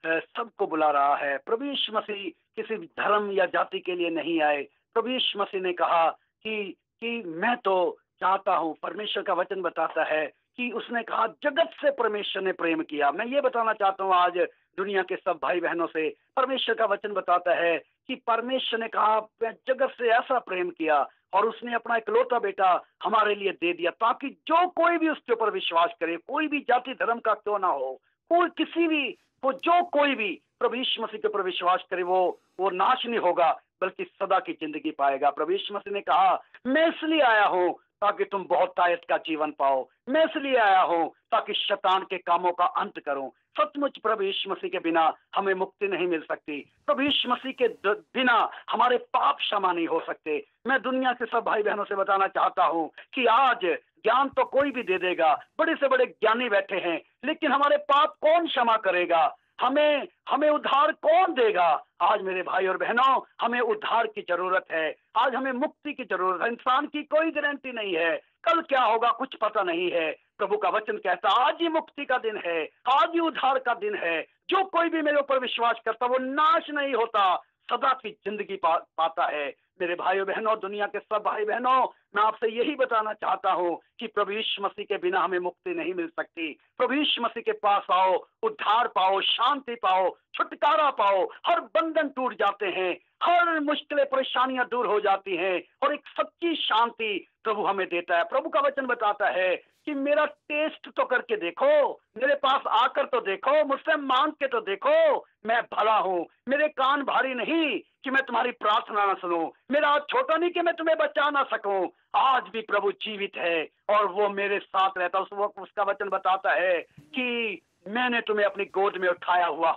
सबको बुला रहा है। प्रभु यीशु मसीह किसी धर्म या जाति के लिए नहीं आए। प्रभु यीशु मसीह ने कहा कि मैं तो चाहता हूँ, परमेश्वर का वचन बताता है कि उसने कहा जगत से परमेश्वर ने प्रेम किया। मैं ये बताना चाहता हूँ आज दुनिया के सब भाई बहनों से, परमेश्वर का वचन बताता है कि परमेश्वर ने कहा मैं जगत से ऐसा प्रेम किया और उसने अपना इकलौता बेटा हमारे लिए दे दिया, ताकि जो कोई भी उसके ऊपर विश्वास करे, कोई भी जाति धर्म का क्यों ना हो, कोई किसी भी वो जो कोई भी प्रभु यीशु मसीह के ऊपर विश्वास करे वो नाश नहीं होगा बल्कि सदा की जिंदगी पाएगा। प्रभु यीशु मसीह ने कहा मैं इसलिए आया हूँ ताकि तुम बहुत तायत का जीवन पाओ, मैं इसलिए आया हूँ ताकि शैतान के कामों का अंत करूं। सचमुच प्रभु यीशु मसीह के बिना हमें मुक्ति नहीं मिल सकती। प्रभु यीशु मसीह के बिना हमारे पाप क्षमा नहीं हो सकते। मैं दुनिया के सब भाई बहनों से बताना चाहता हूँ कि आज ज्ञान तो कोई भी दे देगा, बड़े से बड़े ज्ञानी बैठे हैं, लेकिन हमारे पाप कौन क्षमा करेगा? हमें हमें उद्धार कौन देगा? आज मेरे भाई और बहनों, हमें उद्धार की जरूरत है। आज हमें मुक्ति की जरूरत है। इंसान की कोई गारंटी नहीं है, कल क्या होगा कुछ पता नहीं है। प्रभु का वचन कहता है आज ही मुक्ति का दिन है, आज ही उद्धार का दिन है। जो कोई भी मेरे ऊपर विश्वास करता वो नाश नहीं होता, सदा की जिंदगी पाता है। मेरे भाइयों बहनों, दुनिया के सब भाई बहनों, मैं आपसे यही बताना चाहता हूं कि प्रभु यीशु मसीह के बिना हमें मुक्ति नहीं मिल सकती। प्रभु यीशु मसीह के पास आओ, उद्धार पाओ, शांति पाओ, छुटकारा पाओ। हर बंधन टूट जाते हैं, हर मुश्किलें परेशानियां दूर हो जाती हैं और एक सच्ची शांति प्रभु हमें देता है। प्रभु का वचन बताता है कि मेरा टेस्ट तो करके देखो, मेरे पास आकर तो देखो, मुझसे मांग के तो देखो, मैं भला हूं। मेरे कान भारी नहीं कि मैं तुम्हारी प्रार्थना ना सुनूं, मेरा हाथ छोटा नहीं कि मैं तुम्हें बचा ना सकूं। आज भी प्रभु जीवित है और वो मेरे साथ रहता है। उसका वचन बताता है कि मैंने तुम्हें अपनी गोद में उठाया हुआ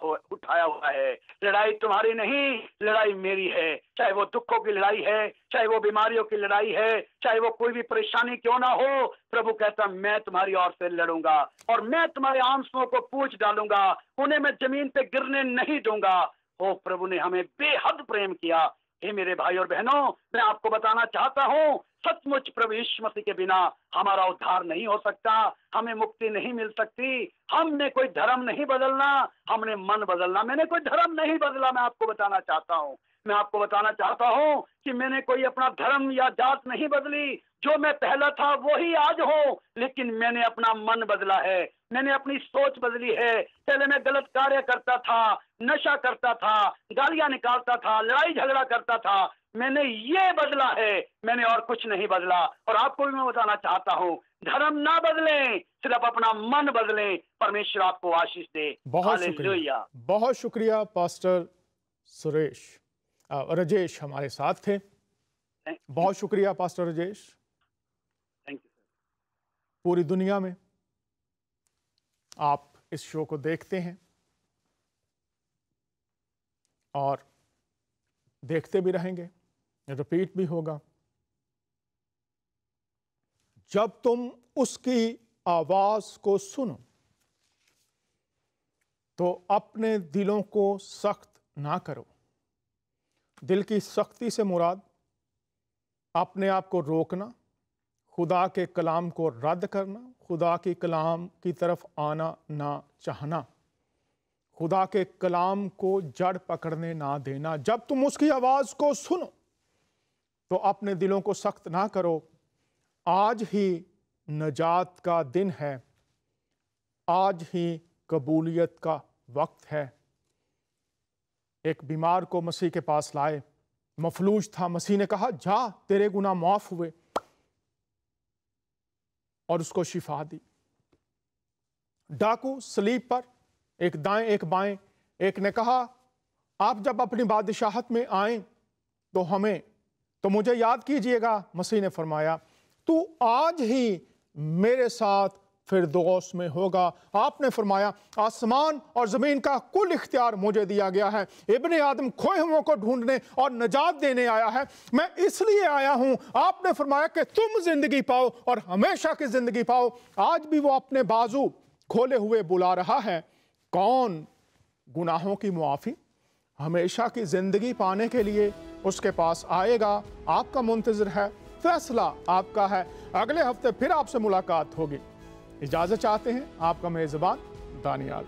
है। लड़ाई तुम्हारी नहीं, लड़ाई मेरी है। चाहे वो दुखों की लड़ाई है, चाहे वो बीमारियों की लड़ाई है, चाहे वो कोई भी परेशानी क्यों ना हो, प्रभु कहता मैं तुम्हारी ओर से लड़ूंगा और मैं तुम्हारे आंसुओं को पूंछ डालूंगा, उन्हें मैं जमीन पे गिरने नहीं दूंगा। ओ प्रभु ने हमें बेहद प्रेम किया। हे मेरे भाई और बहनों, मैं आपको बताना चाहता हूँ, सचमुच प्रभु यीशु मसीह के बिना हमारा उद्धार नहीं हो सकता, हमें मुक्ति नहीं मिल सकती। हमने कोई धर्म नहीं बदलना, हमने मन बदलना। मैंने कोई धर्म नहीं बदला, मैं आपको बताना चाहता हूँ। मैं आपको बताना चाहता हूँ कि मैंने कोई अपना धर्म या जात नहीं बदली। जो मैं पहला था वो ही आज हूँ, लेकिन मैंने अपना मन बदला है, मैंने अपनी सोच बदली है। पहले मैं गलत कार्य करता था, नशा करता था, गालियां निकालता था, लड़ाई झगड़ा करता था। मैंने ये बदला है, मैंने और कुछ नहीं बदला। और आपको भी मैं बताना चाहता हूँ, धर्म ना बदलें, सिर्फ अपना मन बदलें। परमेश्वर आपको आशीष दे। हालेलुया। बहुत शुक्रिया पास्टर सुरेश। राजेश हमारे साथ थे। बहुत शुक्रिया pastor Rajesh. Thank you sir. पूरी दुनिया में आप इस शो को देखते हैं और देखते भी रहेंगे, रिपीट भी होगा। जब तुम उसकी आवाज को सुनो तो अपने दिलों को सख्त ना करो। दिल की सख्ती से मुराद अपने आप को रोकना, खुदा के कलाम को रद्द करना, खुदा के कलाम की तरफ आना ना चाहना, खुदा के कलाम को जड़ पकड़ने ना देना। जब तुम उसकी आवाज को सुनो तो अपने दिलों को सख्त ना करो। आज ही नजात का दिन है, आज ही कबूलियत का वक्त है। एक बीमार को मसीह के पास लाए, मफलूज था। मसीह ने कहा जा, तेरे गुनाह माफ हुए, और उसको शिफा दी। डाकू सलीब पर, एक दाएं एक बाएं, एक ने कहा आप जब अपनी बादशाहत में आए तो मुझे याद कीजिएगा। मसीह ने फरमाया तू आज ही मेरे साथ फिरदौस में होगा। आपने फरमाया आसमान और जमीन का कुल इख्तियार मुझे दिया गया है। इब्ने आदम खोए हुओं को ढूंढने और नजात देने आया है, मैं इसलिए आया हूं। आपने फरमाया कि तुम जिंदगी पाओ और हमेशा की जिंदगी पाओ। आज भी वो अपने बाजू खोले हुए बुला रहा है। कौन गुनाहों की मुआफी, हमेशा की जिंदगी पाने के लिए उसके पास आएगा। आपका मुंतजर है, फैसला आपका है। अगले हफ्ते फिर आपसे मुलाकात होगी। इजाजत चाहते हैं आपका मेजबान दानियाल।